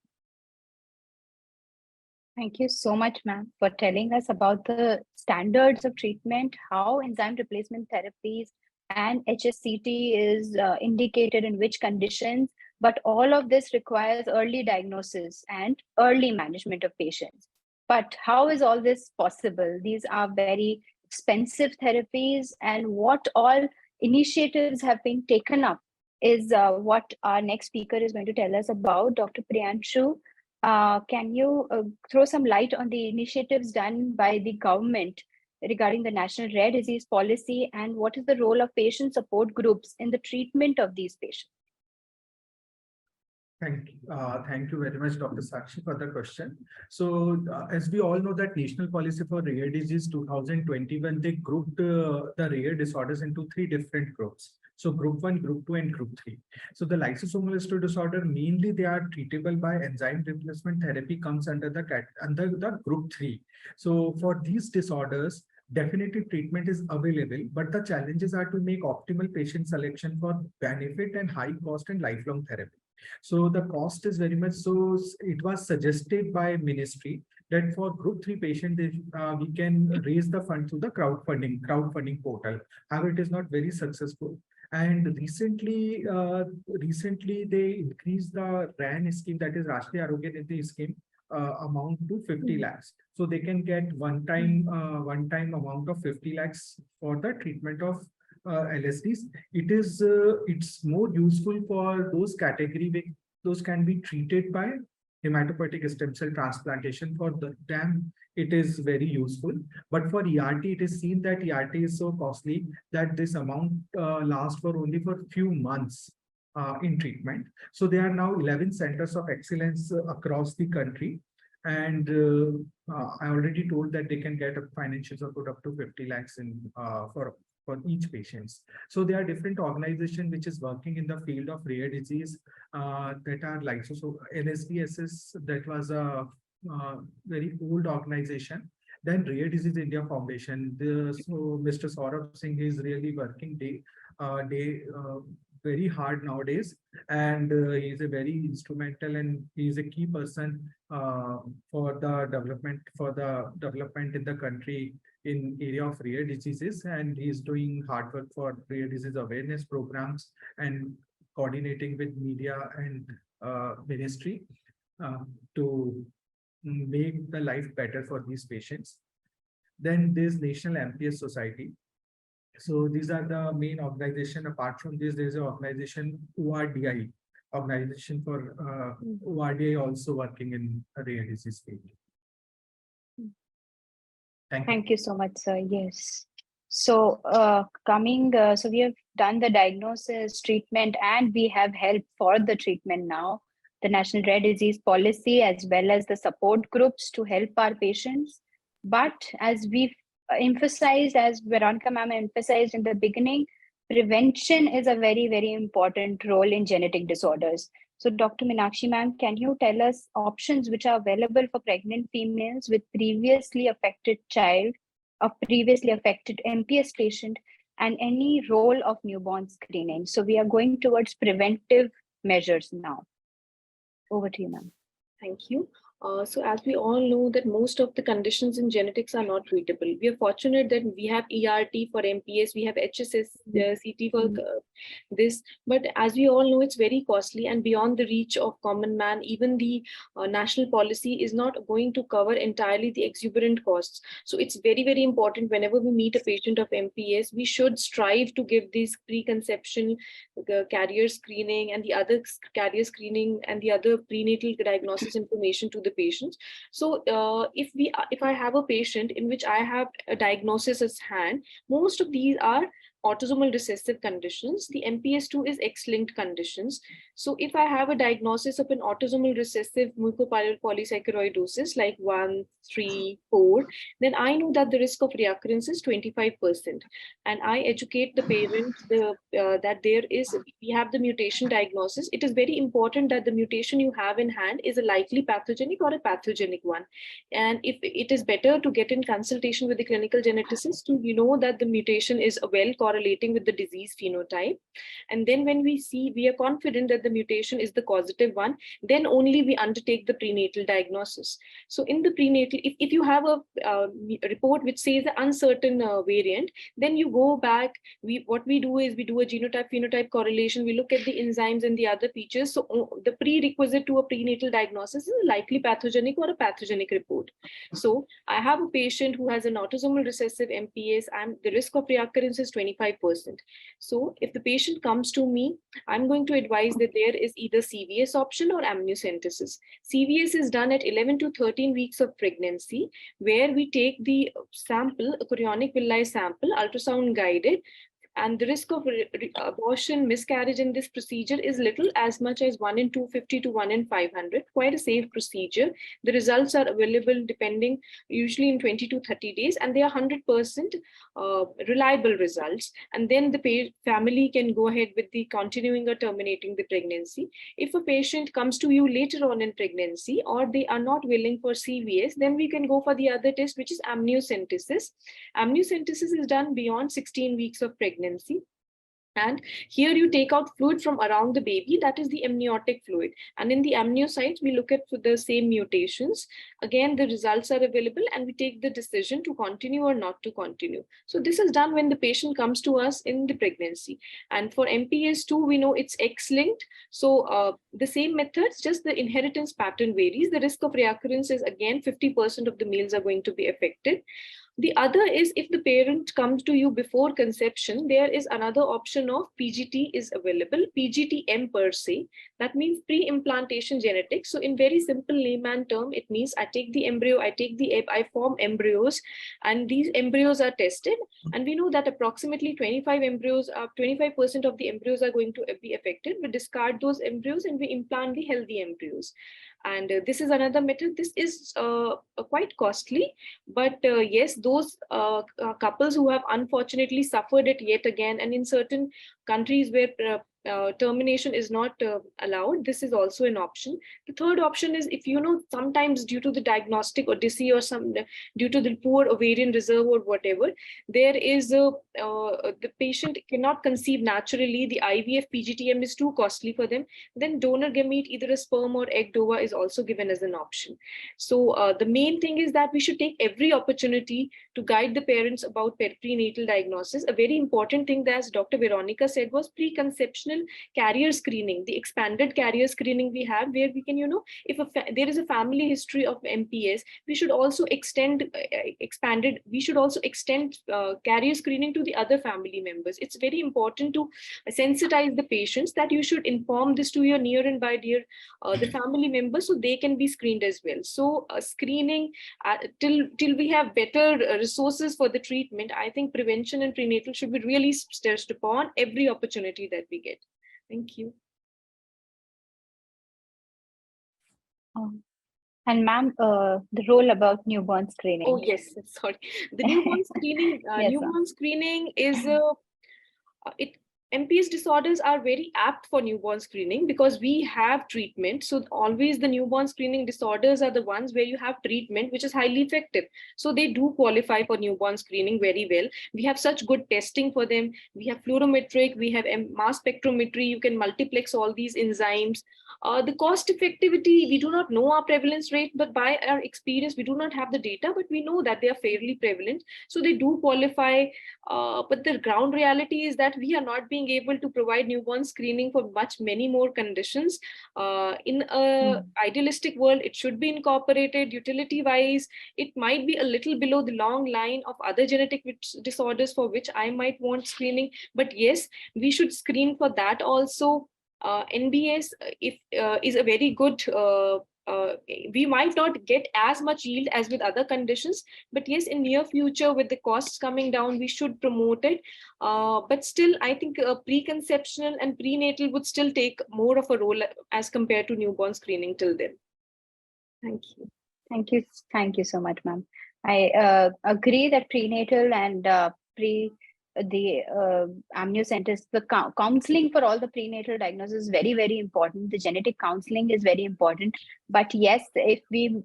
Thank you so much, ma'am, for telling us about the standards of treatment, how enzyme replacement therapies and HSCT is indicated in which conditions, but all of this requires early diagnosis and early management of patients. But how is all this possible? These are very expensive therapies, and what all initiatives have been taken up is what our next speaker is going to tell us about, Dr. Priyanshu. Can you throw some light on the initiatives done by the government regarding the National Rare Disease Policy, and what is the role of patient support groups in the treatment of these patients? Thank you very much, Dr. Sakshi, for the question. So, as we all know, that National Policy for Rare Disease 2021, they grouped the rare disorders into 3 different groups. So group 1, group 2, and group 3. So the lysosomal disorder, mainly they are treatable by enzyme replacement therapy, comes under the group 3. So for these disorders, definitive treatment is available, but the challenges are to make optimal patient selection for benefit and high cost and lifelong therapy. So the cost is very much, so it was suggested by ministry that for group 3 patients, we can raise the fund through the crowdfunding portal. However, it is not very successful. And recently they increased the RAN scheme, that is Rashtriya Arogya Nidhi scheme, amount to 50 lakhs. So they can get one-time amount of 50 lakhs for the treatment of LSDs. It's more useful for those category, those can be treated by hematopoietic stem cell transplantation. For them, it is very useful. But for ERT, it is seen that ERT is so costly that this amount lasts for only for a few months in treatment. So there are now 11 centers of excellence across the country. And I already told that they can get a financial support up to 50 lakhs in for each patient. So there are different organizations which is working in the field of rare disease that are like, so NSDSS, that was a very old organization. Then Rare Disease India Foundation. So Mr. Saurabh Singh is really working very hard nowadays, and he is a very instrumental, and he is a key person for the development in the country in area of rare diseases, and he is doing hard work for rare disease awareness programs and coordinating with media and ministry to make the life better for these patients. Then there's National MPS Society. So these are the main organization. Apart from this, there's an organization ORDI, organization for ORDI also working in a rare disease field. Thank you so much, sir. Yes. So so we have done the diagnosis, treatment, and we have help for the treatment now. The National Rare Disease Policy, as well as the support groups to help our patients. But as we've emphasized, as Veronica ma'am emphasized in the beginning, prevention is a very, very important role in genetic disorders. So Dr. Meenakshi ma'am, can you tell us options which are available for pregnant females with previously affected child, a previously affected MPS patient, and any role of newborn screening? So we are going towards preventive measures now. Over to you, ma'am. Thank you. So as we all know that most of the conditions in genetics are not treatable. We are fortunate that we have ERT for MPS, we have HSS, CT for this, but as we all know, it's very costly and beyond the reach of common man. Even the national policy is not going to cover entirely the exuberant costs. So it's very, very important whenever we meet a patient of MPS, we should strive to give this preconception, carrier screening and the other carrier screening and the other prenatal diagnosis information to the patients. So if I have a patient in which I have a diagnosis at hand, most of these are autosomal recessive conditions. The MPS 2 is X-linked conditions. So if I have a diagnosis of an autosomal recessive mucopolysaccharidosis like 1, 3, 4, then I know that the risk of reoccurrence is 25%. And I educate the parents that we have the mutation diagnosis. It is very important that the mutation you have in hand is a likely pathogenic or a pathogenic one. And if it is better to get in consultation with the clinical geneticist to know that the mutation is well correlating with the disease phenotype. And then when we are confident that the mutation is the causative one, then only we undertake the prenatal diagnosis. So in the prenatal, if you have a report which says an uncertain variant, then you go back. What we do is we do a genotype-phenotype correlation. We look at the enzymes and the other features. So the prerequisite to a prenatal diagnosis is a likely pathogenic or a pathogenic report. So I have a patient who has an autosomal recessive MPS and the risk of reoccurrence is 25%. So if the patient comes to me, I'm going to advise that there is either CVS option or amniocentesis. CVS is done at 11 to 13 weeks of pregnancy, where we take the sample, a chorionic villi sample, ultrasound guided, and the risk of abortion, miscarriage in this procedure is little, as much as 1 in 250 to 1 in 500, quite a safe procedure. The results are available depending, usually in 20 to 30 days, and they are 100% reliable results. And then the family can go ahead with the continuing or terminating the pregnancy. If a patient comes to you later on in pregnancy, or they are not willing for CVS, then we can go for the other test, which is amniocentesis. Amniocentesis is done beyond 16 weeks of pregnancy. And here you take out fluid from around the baby, that is the amniotic fluid. And in the amniocytes, we look at for the same mutations. Again, the results are available and we take the decision to continue or not to continue. So this is done when the patient comes to us in the pregnancy. And for MPS 2, we know it's X-linked. So the same methods, just the inheritance pattern varies. The risk of reoccurrence is again 50% of the males are going to be affected. The other is if the parent comes to you before conception, there is another option of PGT is available, PGT-M per se. That means pre-implantation genetics. So in very simple layman term, it means I take the embryo, I form embryos, and these embryos are tested. And we know that approximately 25% of the embryos are going to be affected. We discard those embryos and we implant the healthy embryos. And this is another method. This is quite costly, but yes, those couples who have unfortunately suffered it yet again, and in certain countries where termination is not allowed, this is also an option. The third option is if sometimes due to the diagnostic odyssey or due to the poor ovarian reserve or whatever, there is the patient cannot conceive naturally, the IVF PGT-M is too costly for them, then donor gamete, either a sperm or egg DOA, is also given as an option. So the main thing is that we should take every opportunity to guide the parents about prenatal diagnosis. A very important thing that, as Dr. Veronica said, was preconception conventional carrier screening, the expanded carrier screening we have, where we can, if there is a family history of MPS, we should also extend carrier screening to the other family members. It's very important to sensitize the patients that you should inform this to your near and dear, the family members, so they can be screened as well. So screening till we have better resources for the treatment, I think prevention and prenatal should be really stressed upon every opportunity that we get. Thank you. And ma'am, the role about newborn screening. Oh yes, sorry. The newborn screening. Yes, Newborn screening is MPS disorders are very apt for newborn screening because we have treatment. So always the newborn screening disorders are the ones where you have treatment, which is highly effective. So they do qualify for newborn screening very well. We have such good testing for them. We have fluorometric, we have mass spectrometry. You can multiplex all these enzymes. The cost effectivity, we do not know our prevalence rate, but by our experience, we do not have the data, but we know that they are fairly prevalent. So they do qualify. But the ground reality is that we are not being able to provide newborn screening for many more conditions. In an idealistic world, it should be incorporated. Utility wise, it might be a little below the long line of other genetic disorders for which I might want screening. But yes, we should screen for that also. NBS is a very good, we might not get as much yield as with other conditions, but yes, in near future with the costs coming down, we should promote it. But still, I think preconceptional and prenatal would still take more of a role as compared to newborn screening till then. Thank you. Thank you. Thank you so much, ma'am. I agree that prenatal and the amnio centers, the counseling for all the prenatal diagnosis is very, very important. The genetic counseling is very important. But yes, if we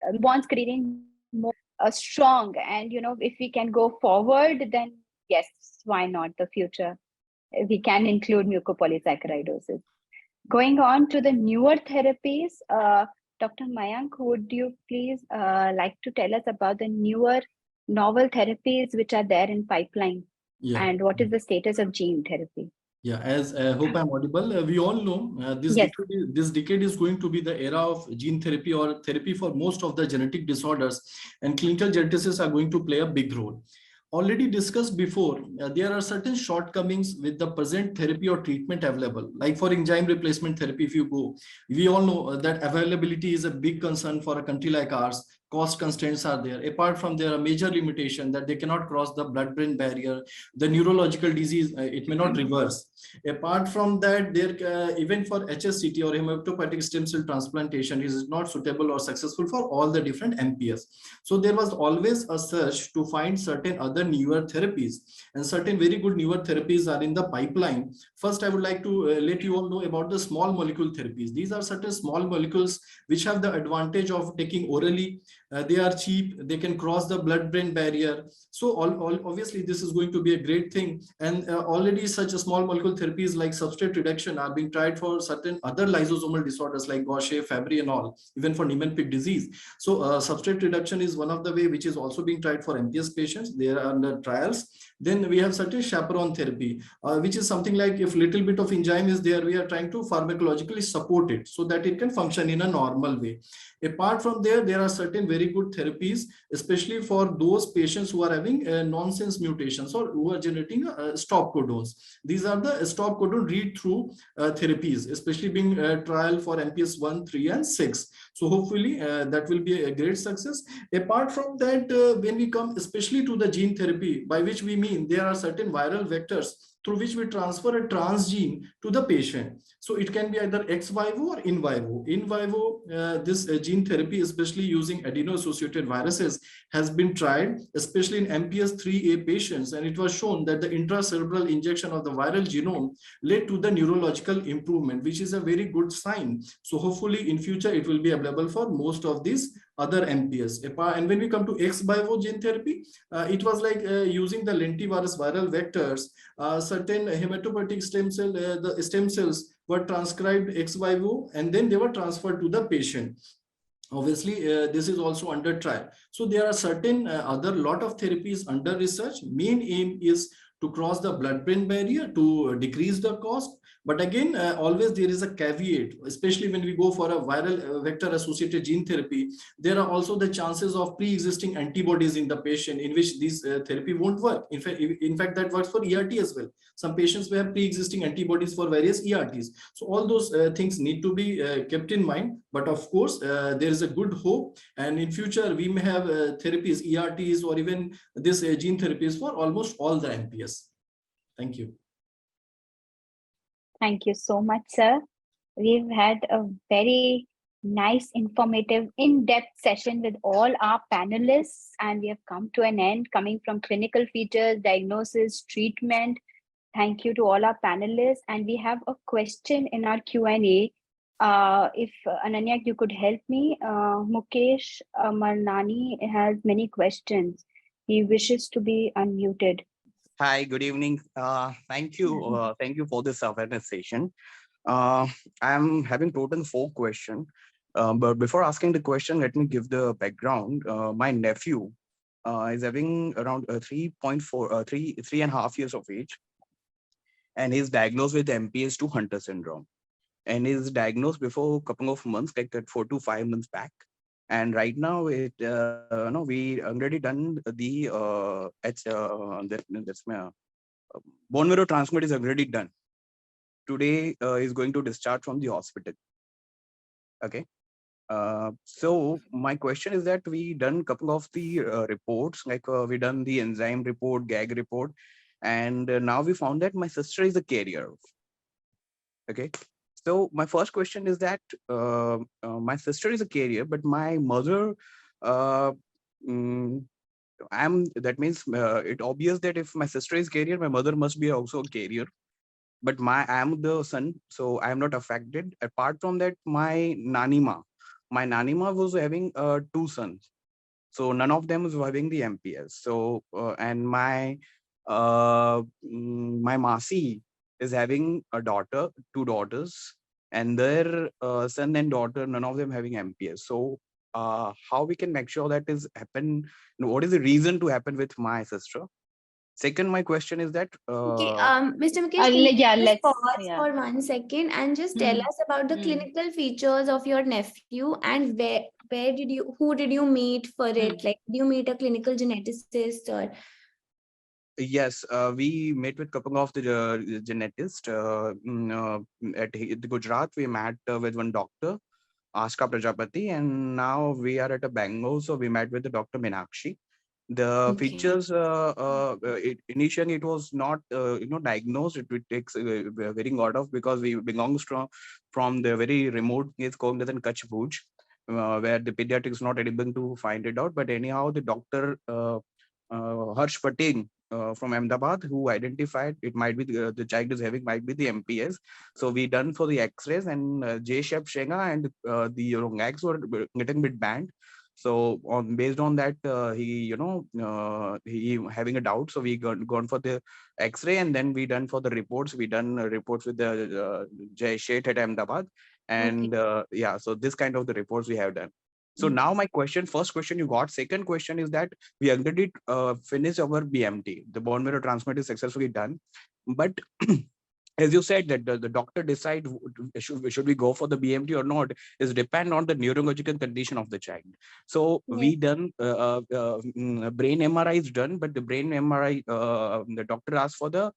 want screening more strong, and if we can go forward, then yes, why not? The future, we can include mucopolysaccharidosis. Going on to the newer therapies, Dr. Mayank, would you please like to tell us about the newer novel therapies which are there in pipeline, and what is the status of gene therapy? Yeah, as hope I'm audible. We all know this decade is going to be the era of gene therapy or therapy for most of the genetic disorders, and clinical geneticists are going to play a big role. Already discussed before, there are certain shortcomings with the present therapy or treatment available. Like for enzyme replacement therapy, if you go, we all know that availability is a big concern for a country like ours. Cost constraints are there. Apart from there, a major limitation that they cannot cross the blood-brain barrier. The neurological disease, it may not reverse. Apart from that, there even for HSCT or hematopoietic stem cell transplantation is not suitable or successful for all the different MPS. So there was always a search to find certain other newer therapies, and certain very good newer therapies are in the pipeline. First, I would like to let you all know about the small molecule therapies. These are certain small molecules which have the advantage of taking orally. They are cheap, they can cross the blood-brain barrier. So obviously this is going to be a great thing. And already such a small molecule therapies like substrate reduction are being tried for certain other lysosomal disorders like Gaucher, Fabry and all, even for Niemann-Pick disease. So substrate reduction is one of the way which is also being tried for MPS patients. They are under trials. Then we have certain chaperone therapy, which is something like if little bit of enzyme is there, we are trying to pharmacologically support it so that it can function in a normal way. Apart from there, there are certain very good therapies, especially for those patients who are having nonsense mutations or who are generating stop codons. These are the stop codon read-through therapies, especially being trial for MPS 1, 3, and 6. So hopefully that will be a great success. Apart from that, when we come especially to the gene therapy, by which we mean there are certain viral vectors through which we transfer a transgene to the patient. So it can be either ex vivo or in vivo. In vivo, this gene therapy, especially using adeno-associated viruses, has been tried, especially in MPS 3A patients, and it was shown that the intracerebral injection of the viral genome led to the neurological improvement, which is a very good sign. So hopefully in future, it will be available for most of these other MPS. And when we come to ex vivo gene therapy, it was like using the lentivirus viral vectors, certain hematopoietic stem cell, the stem cells were transcribed ex vivo, and then they were transferred to the patient. Obviously, this is also under trial. So there are certain other lot of therapies under research. Main aim is to cross the blood-brain barrier to decrease the cost. But again, always there is a caveat, especially when we go for a viral vector-associated gene therapy. There are also the chances of pre-existing antibodies in the patient in which this therapy won't work. In fact, that works for ERT as well. Some patients will have pre-existing antibodies for various ERTs. So all those things need to be kept in mind. But of course, there is a good hope. And in future, we may have therapies, ERTs, or even this gene therapies for almost all the MPS. Thank you. Thank you so much, sir. We've had a very nice, informative, in-depth session with all our panelists, and we have come to an end, coming from clinical features, diagnosis, treatment. Thank you to all our panelists. And we have a question in our Q&A. If Ananya, you could help me. Mukesh Marnani has many questions. He wishes to be unmuted. Hi, good evening. Thank you. Thank you for this awareness session. I'm having total 4 questions. But before asking the question, let me give the background. My nephew is having around 3.5 years of age, and he's diagnosed with MPS 2 Hunter syndrome. And he's diagnosed before a couple of months, like that 4 to 5 months back. And right now, we already done the bone marrow transplant is already done. Today is going to discharge from the hospital. Okay. So my question is that we done a couple of the reports, like we done the enzyme report, GAG report, and now we found that my sister is a carrier. Okay. So my first question is that my sister is a carrier, but my mother, that means it obvious that if my sister is carrier, my mother must be also a carrier. But I am the son, so I am not affected. Apart from that, my nanima was having 2 sons, so none of them was having the MPS. So and my Masi is having a daughter, 2 daughters, and their son and daughter, none of them having MPS. So how we can make sure that is happen? What is the reason to happen with my sister? Second, my question is that okay, Mr. Mukesh, can you just pause for 1 second and just tell us about the clinical features of your nephew, and who did you meet for it? Like, did you meet a clinical geneticist or? Yes, we met with a couple of the geneticists at Gujarat. We met with one doctor, Ashka Prajapati, and now we are at a Bangalore. So we met with the Dr. Meenakshi. The features, initially it was not, diagnosed. It takes a very lot of, because we belongs from the very remote case called as in Kutch Bhuj, where the pediatrics is not able to find it out. But anyhow, the doctor Harsh Patel from Ahmedabad, who identified it might be the child is having might be the MPS. So we done for the X-rays, and J-shaped Shenga and the legs were getting bit banned. So based on that, he having a doubt. So we gone for the X-ray, and then we done for the reports. We done reports with the Jay Sheth at Ahmedabad, and yeah. So this kind of the reports we have done. So now my first question you got. Second question is that we already finished our BMT. The bone marrow transplant is successfully done, but as you said that the doctor decide should we go for the BMT or not is depend on the neurological condition of the child. So we done brain MRI is done, but the brain MRI the doctor asked for the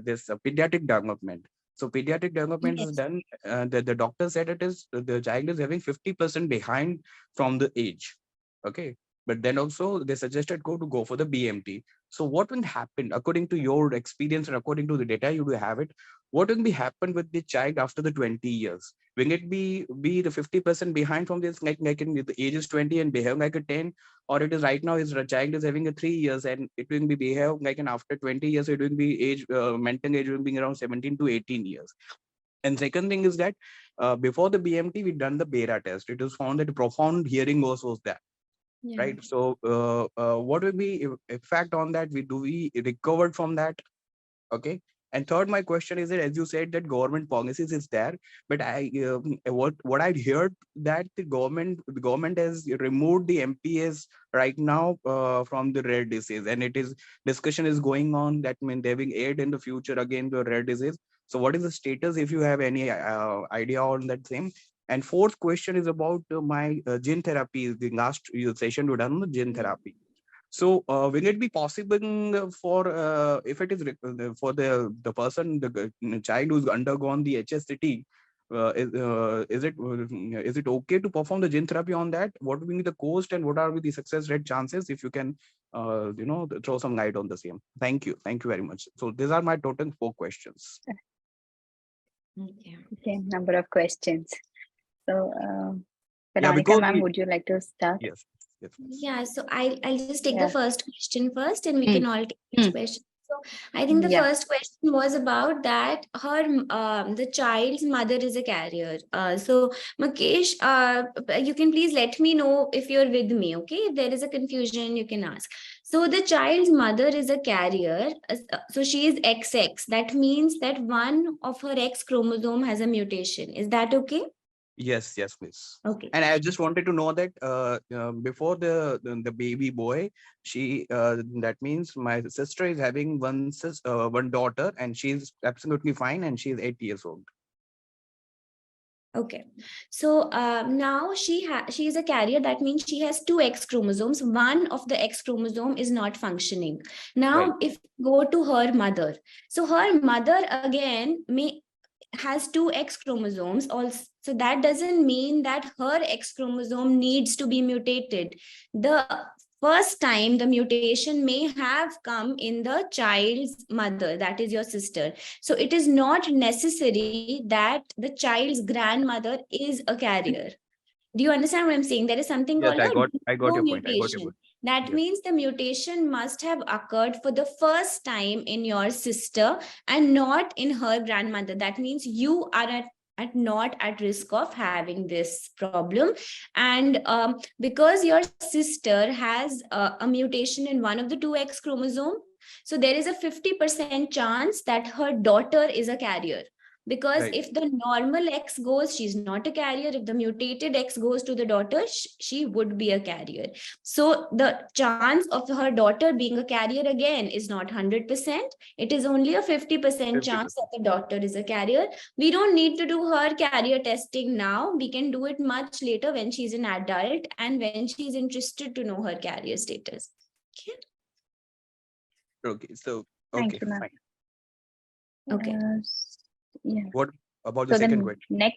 this pediatric development. So pediatric development is done. The doctor said it is the child is having 50% behind from the age. Okay. But then also they suggested go for the BMT. So what will happen according to your experience and according to the data you do have it? What will be happen with the child after the 20 years? Will it be the 50% behind from this, like in the age is 20 and behave like a 10, or it is right now his child is having a 3 years and it will be behave like an after 20 years it will be age mental age will be around 17 to 18 years. And second thing is that before the BMT we done the Bera test. It was found that profound hearing loss was there. Yeah. Right. So what will be effect on that? We recovered from that? Okay. And third, my question is that, as you said, that government policies is there, but what I'd heard that the government has removed the MPS right now from the rare disease, and discussion is going on that mean they will aid in the future again the rare disease. So what is the status, if you have any idea on that same? And fourth question is about my gene therapy. The last session we done on gene therapy. So will it be possible for if it is for the person, the child who's undergone the HSCT, is it okay to perform the gene therapy on that? What will be the cost and what are the success rate chances? If you can, throw some light on the same. Thank you very much. So these are my total 4 questions. Okay, number of questions. So, Yeah, Veronica, ma'am, would you like to start? Yes. Yeah, so I'll just take the first question first, and we can all take each question. So I think the first question was about that the child's mother is a carrier. So Mukesh, you can please let me know if you're with me, okay? If there is a confusion, you can ask. So the child's mother is a carrier. So she is XX. That means that one of her X chromosome has a mutation. Is that okay? Yes, please. Okay. And I just wanted to know that before the baby boy, she that means my sister is having one daughter, and she's absolutely fine, and she's 8 years old. Okay, so now she is a carrier. That means she has 2 X chromosomes. One of the X chromosome is not functioning. Now, if you go to her mother, so her mother again has 2 X chromosomes also. So that doesn't mean that her X chromosome needs to be mutated. The first time the mutation may have come in the child's mother, that is your sister. So it is not necessary that the child's grandmother is a carrier. Do you understand what I'm saying? There is something called I got your mutation. point. That means the mutation must have occurred for the first time in your sister and not in her grandmother. That means you are not at risk of having this problem. And because your sister has a mutation in one of the 2 X chromosome, so there is a 50% chance that her daughter is a carrier. Because if the normal X goes, she's not a carrier. If the mutated X goes to the daughter, she would be a carrier. So the chance of her daughter being a carrier again is not 100%. It is only a 50% chance that the daughter is a carrier. We don't need to do her carrier testing now. We can do it much later when she's an adult and when she's interested to know her carrier status. Okay, so Thank you, ma'am. Okay. What about the second question?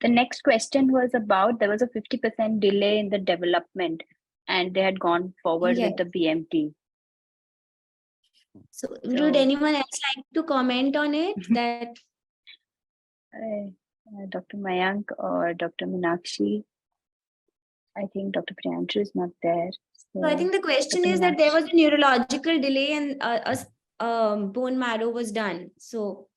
The next question was about, there was a 50% delay in the development and they had gone forward with the BMT. So would anyone else like to comment on it? That Dr. Mayank or Dr. Meenakshi? I think Dr. Priyanshu is not there. So I think the question is that there was a neurological delay and a bone marrow was done. So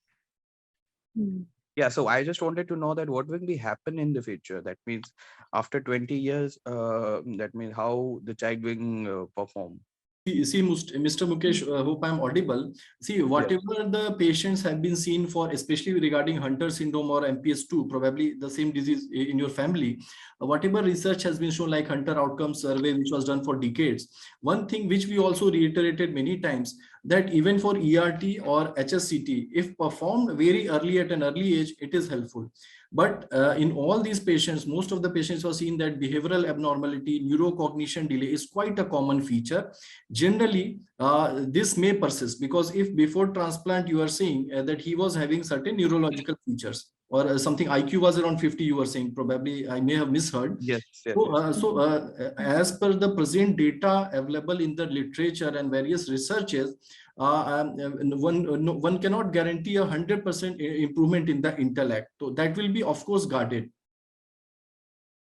yeah, so I just wanted to know that what will be happen in the future. That means after 20 years, that means how the child will perform. See, Mr. Mukesh, hope I'm audible. See, whatever the patients have been seen for, especially regarding Hunter syndrome or MPS2, probably the same disease in your family, whatever research has been shown, like Hunter outcome survey, which was done for decades. One thing which we also reiterated many times, that even for ERT or HSCT, if performed very early at an early age, it is helpful. But in all these patients, most of the patients were seen that behavioral abnormality, neurocognition delay is quite a common feature. Generally, this may persist because if before transplant you are saying that he was having certain neurological features or something, IQ was around 50, you were saying, probably I may have misheard. Yes. So as per the present data available in the literature and various researches, one cannot guarantee 100% improvement in the intellect. So that will be, of course, guarded.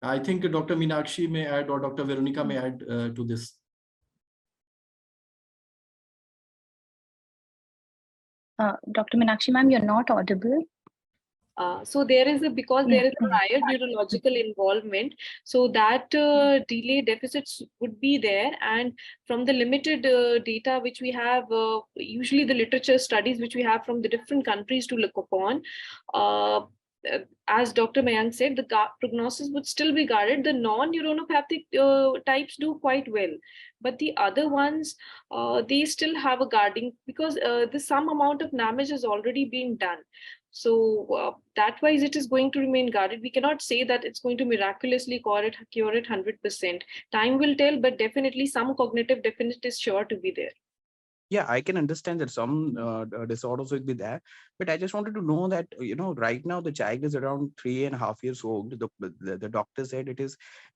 I think Dr. Meenakshi may add or Dr. Veronica may add to this. Dr. Meenakshi, ma'am, you're not audible. So there is because there is a prior neurological involvement, so that delay deficits would be there. And from the limited data which we have, usually the literature studies which we have from the different countries to look upon, as Dr. Mayank said, the prognosis would still be guarded. The non-neuronopathic types do quite well, but the other ones, they still have a guarding, because some amount of damage has already been done. So that wise, it is going to remain guarded. We cannot say that it's going to miraculously cure it 100%. Time will tell, but definitely some cognitive deficit is sure to be there. Yeah, I can understand that some disorders will be there, but I just wanted to know that, right now the child is around 3.5 years old. The doctor said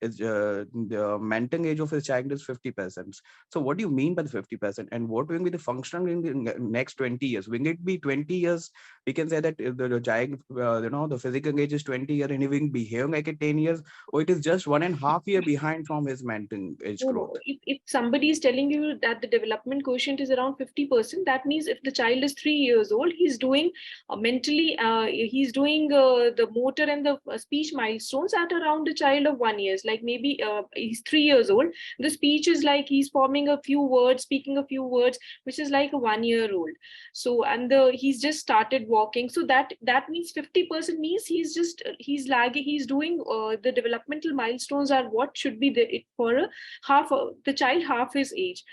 the mental age of his child is 50%. So what do you mean by the 50%? And what will be the functional in the next 20 years? Will it be 20 years? We can say that the child, the physical age is 20 years and he will behave like a 10 years, or it is just 1.5 years behind from his mental age growth. If somebody is telling you that the development quotient is around 50%, that means if the child is 3 years old, he's doing mentally, he's doing the motor and the speech milestones at around a child of 1 year. Like maybe he's 3 years old. The speech is like he's forming a few words, speaking a few words, which is like a 1 year old. So, and he's just started walking. So that means 50% means he's lagging. He's doing the developmental milestones are what should be for a the child half his age.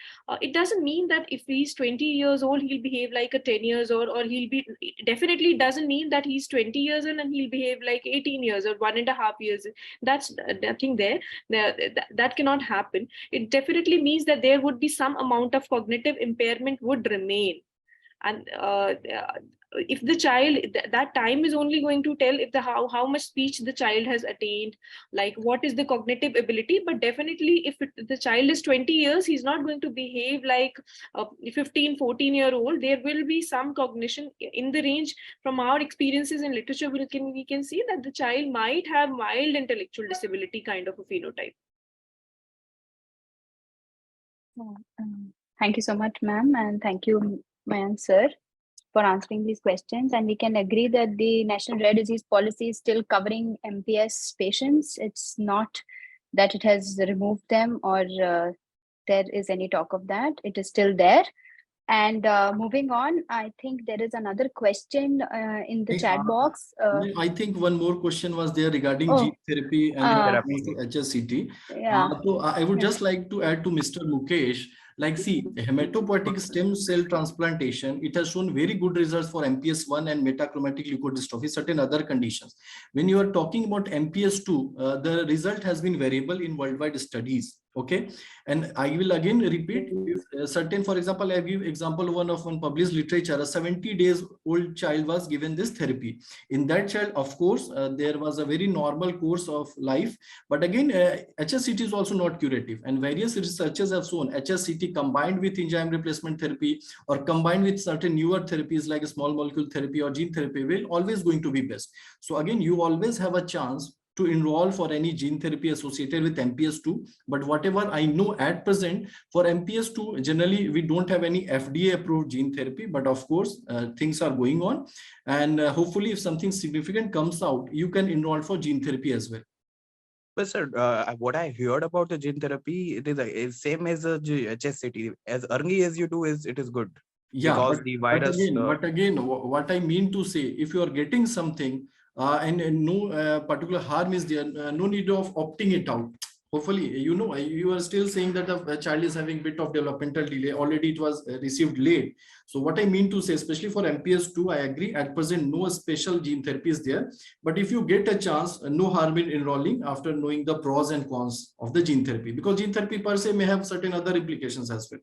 It doesn't mean that if he's 20 years old, he'll behave like a 10 years old, or definitely doesn't mean that he's 20 years old and he'll behave like 18 years or 1.5 years. That's nothing there. That cannot happen. It definitely means that there would be some amount of cognitive impairment would remain. And if the child, that time is only going to tell if how much speech the child has attained, like what is the cognitive ability. But definitely if the child is 20 years, he's not going to behave like a 14-year-old. There will be some cognition in the range. From our experiences in literature, we can see that the child might have mild intellectual disability kind of a phenotype. Thank you so much, ma'am, and thank you, Mayank sir, for answering these questions. And we can agree that the National Rare Disease Policy is still covering MPS patients. It's not that it has removed them or there is any talk of that. It is still there. And moving on, I think there is another question in the chat box. I think one more question was there regarding gene therapy and HSCT. Yeah. So I would just like to add to Mr. Mukesh, like, see, hematopoietic stem cell transplantation, it has shown very good results for MPS 1 and metachromatic leukodystrophy, certain other conditions. When you are talking about MPS 2, the result has been variable in worldwide studies. Okay, and I will again repeat, if certain, for example, I give example one published literature, a 70 days old child was given this therapy. In that child, of course, there was a very normal course of life, but again, HSCT is also not curative, and various researchers have shown HSCT combined with enzyme replacement therapy or combined with certain newer therapies like a small molecule therapy or gene therapy will always going to be best. So again, you always have a chance to enroll for any gene therapy associated with MPS 2. But whatever I know at present, for MPS 2, generally, we don't have any FDA approved gene therapy, but of course, things are going on. And hopefully, if something significant comes out, you can enroll for gene therapy as well. But sir, what I heard about the gene therapy, it is same as a HSCT. As early as you do, it is good. Yeah, because the virus. But again, what I mean to say, if you are getting something, and no particular harm is there, no need of opting it out. Hopefully, you are still saying that the child is having a bit of developmental delay. Already it was received late. So what I mean to say, especially for MPS 2, I agree at present, no special gene therapy is there. But if you get a chance, no harm in enrolling after knowing the pros and cons of the gene therapy, because gene therapy per se may have certain other implications as well.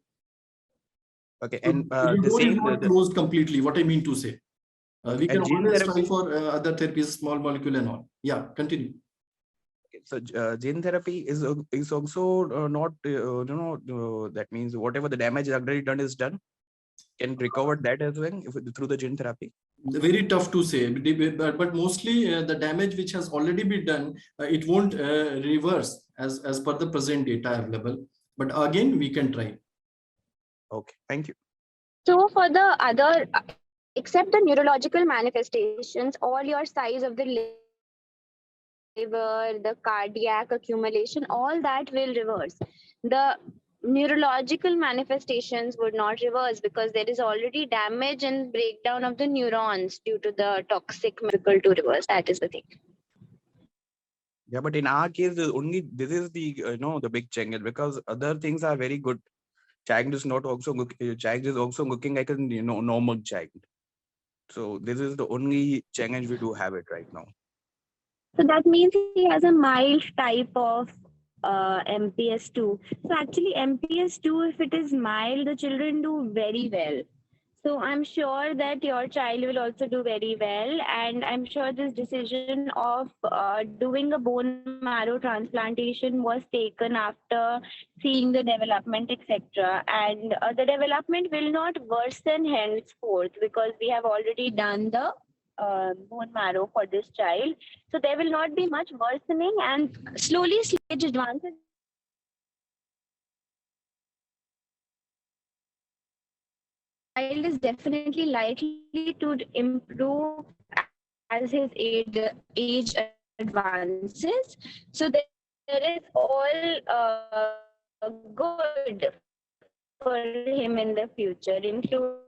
Okay, so and the same is not closed completely. What I mean to say. We can always try for other therapies, small molecule and all. Yeah, continue. So gene therapy is also not, that means whatever the damage already done is done. Can recover that as well through the gene therapy? Very tough to say, but mostly the damage which has already been done, it won't reverse as per the present data available. But again, we can try. Okay, thank you. So for the other except the neurological manifestations, all your size of the liver, the cardiac accumulation, all that will reverse. The neurological manifestations would not reverse because there is already damage and breakdown of the neurons due to the toxic chemical to reverse. That is the thing. Yeah, but in our case, this is the the big change, because other things are very good. Child is not also child is also looking like a normal child. So this is the only challenge we do have it right now. So that means he has a mild type of MPS 2. So actually MPS 2, if it is mild, the children do very well. So I'm sure that your child will also do very well. And I'm sure this decision of doing a bone marrow transplantation was taken after seeing the development, etc. And the development will not worsen henceforth because we have already done the bone marrow for this child. So there will not be much worsening, and slowly stage advances. Child is definitely likely to improve as his age advances. So there is all good for him in the future, including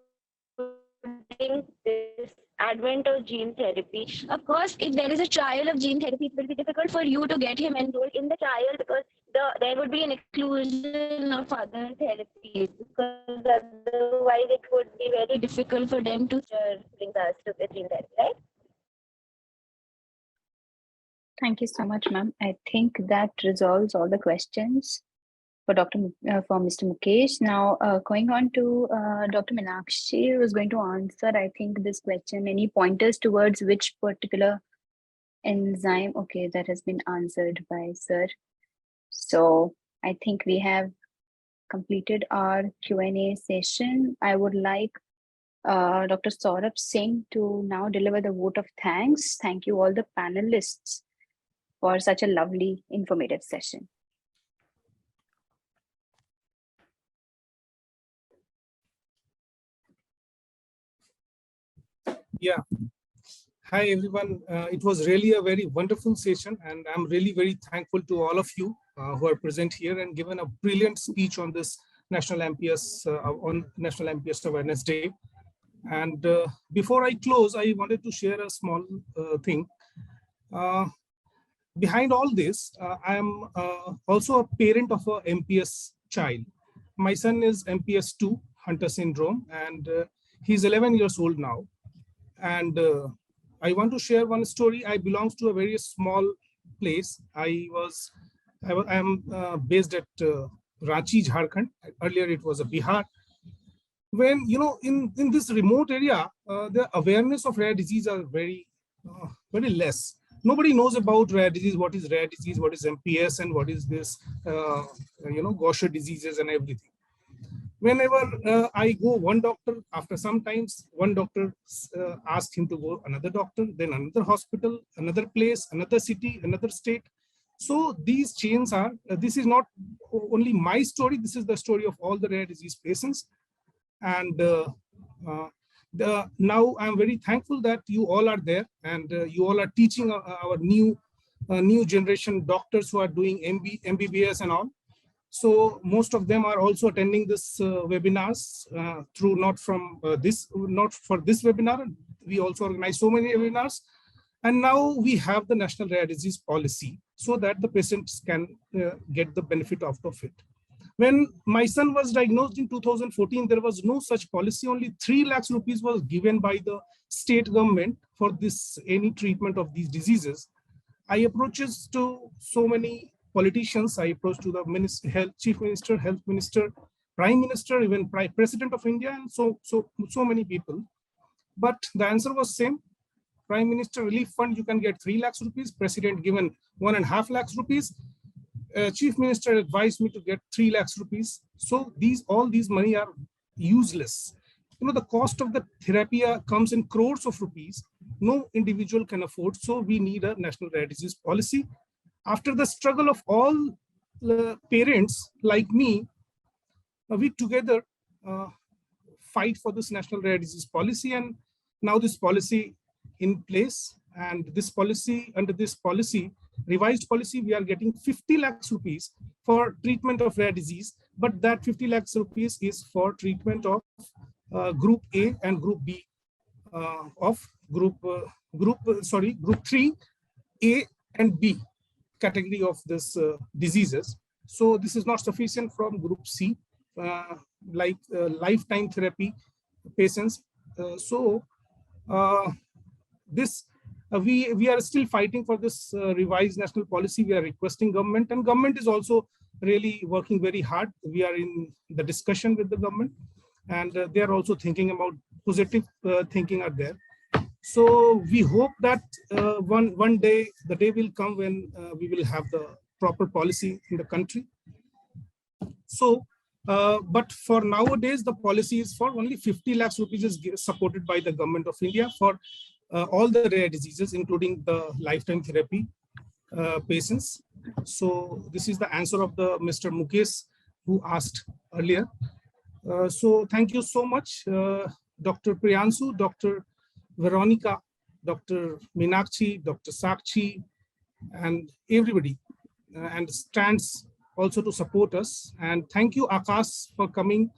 this advent of gene therapy. Of course, if there is a trial of gene therapy, it will be difficult for you to get him enrolled in the trial because there would be an exclusion of other therapies, because otherwise it would be very difficult for them to bring us to the gene therapy, right? Thank you so much, ma'am. I think that resolves all the questions for Mr. Mukesh. Now, going on to Dr. Meenakshi, who is going to answer, I think, this question. Any pointers towards which particular enzyme? Okay, that has been answered by sir. So I think we have completed our Q&A session. I would like Dr. Saurabh Singh to now deliver the vote of thanks. Thank you all the panelists for such a lovely, informative session. Yeah. Hi, everyone. It was really a very wonderful session, and I'm really very thankful to all of you who are present here and given a brilliant speech on this National MPS Awareness Day. And before I close, I wanted to share a small thing. Behind all this, I am also a parent of a MPS child. My son is MPS 2, Hunter syndrome, and he's 11 years old now. And I want to share one story. I belong to a very small place. I am based at Ranchi, Jharkhand. Earlier it was a Bihar. When, in this remote area, the awareness of rare disease are very less. Nobody knows about rare disease, what is rare disease, what is MPS, and what is this, Gaucher diseases and everything. Whenever I go one doctor, after some times, one doctor asks him to go another doctor, then another hospital, another place, another city, another state. So these chains are, this is not only my story, this is the story of all the rare disease patients. And now I'm very thankful that you all are there, and you all are teaching our new generation doctors who are doing MBBS and all. So most of them are also attending this webinars through not for this webinar. We also organize so many webinars, and now we have the National Rare Disease Policy so that the patients can get the benefit out of it. When my son was diagnosed in 2014, there was no such policy. Only 3 lakhs rupees was given by the state government for any treatment of these diseases. I approaches to so many politicians. I approached to the Chief Minister, Health Minister, Prime Minister, even President of India, and so many people. But the answer was same. Prime Minister Relief Fund, you can get 3 lakhs rupees. President given 1.5 lakhs rupees. Chief Minister advised me to get 3 lakhs rupees. So all these money are useless. The cost of the therapy comes in crores of rupees. No individual can afford. So we need a National Rare Disease Policy. After the struggle of all parents like me, we together fight for this National Rare Disease Policy. And now this policy in place, and this policy, under this policy, revised policy, we are getting 50 lakhs rupees for treatment of rare disease, but that 50 lakhs rupees is for treatment of group A and group B of group 3 A and B category of this diseases. So this is not sufficient from group C, like lifetime therapy patients. We are still fighting for this revised national policy. We are requesting government, and government is also really working very hard. We are in the discussion with the government, and they are also thinking about positive thinking are there. So we hope that one day, the day will come when we will have the proper policy in the country. So, but for nowadays, the policy is for only 50 lakhs rupees is supported by the government of India for all the rare diseases, including the lifetime therapy patients. So this is the answer of the Mr. Mukesh who asked earlier. So thank you so much, Dr. Priyansu, Dr. Veronica, Dr. Meenakshi, Dr. Sakshi, and everybody, and stands also to support us. And thank you, Akash, for coming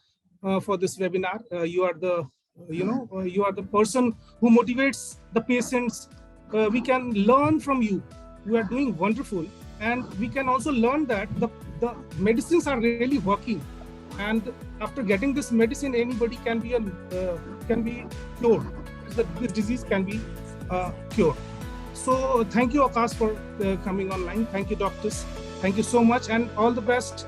for this webinar. You are the, you are the person who motivates the patients. We can learn from you. You are doing wonderful, and we can also learn that the medicines are really working. And after getting this medicine, anybody can be cured. This disease can be cured. So thank you, Akash, for coming online. Thank you, doctors. Thank you so much, and all the best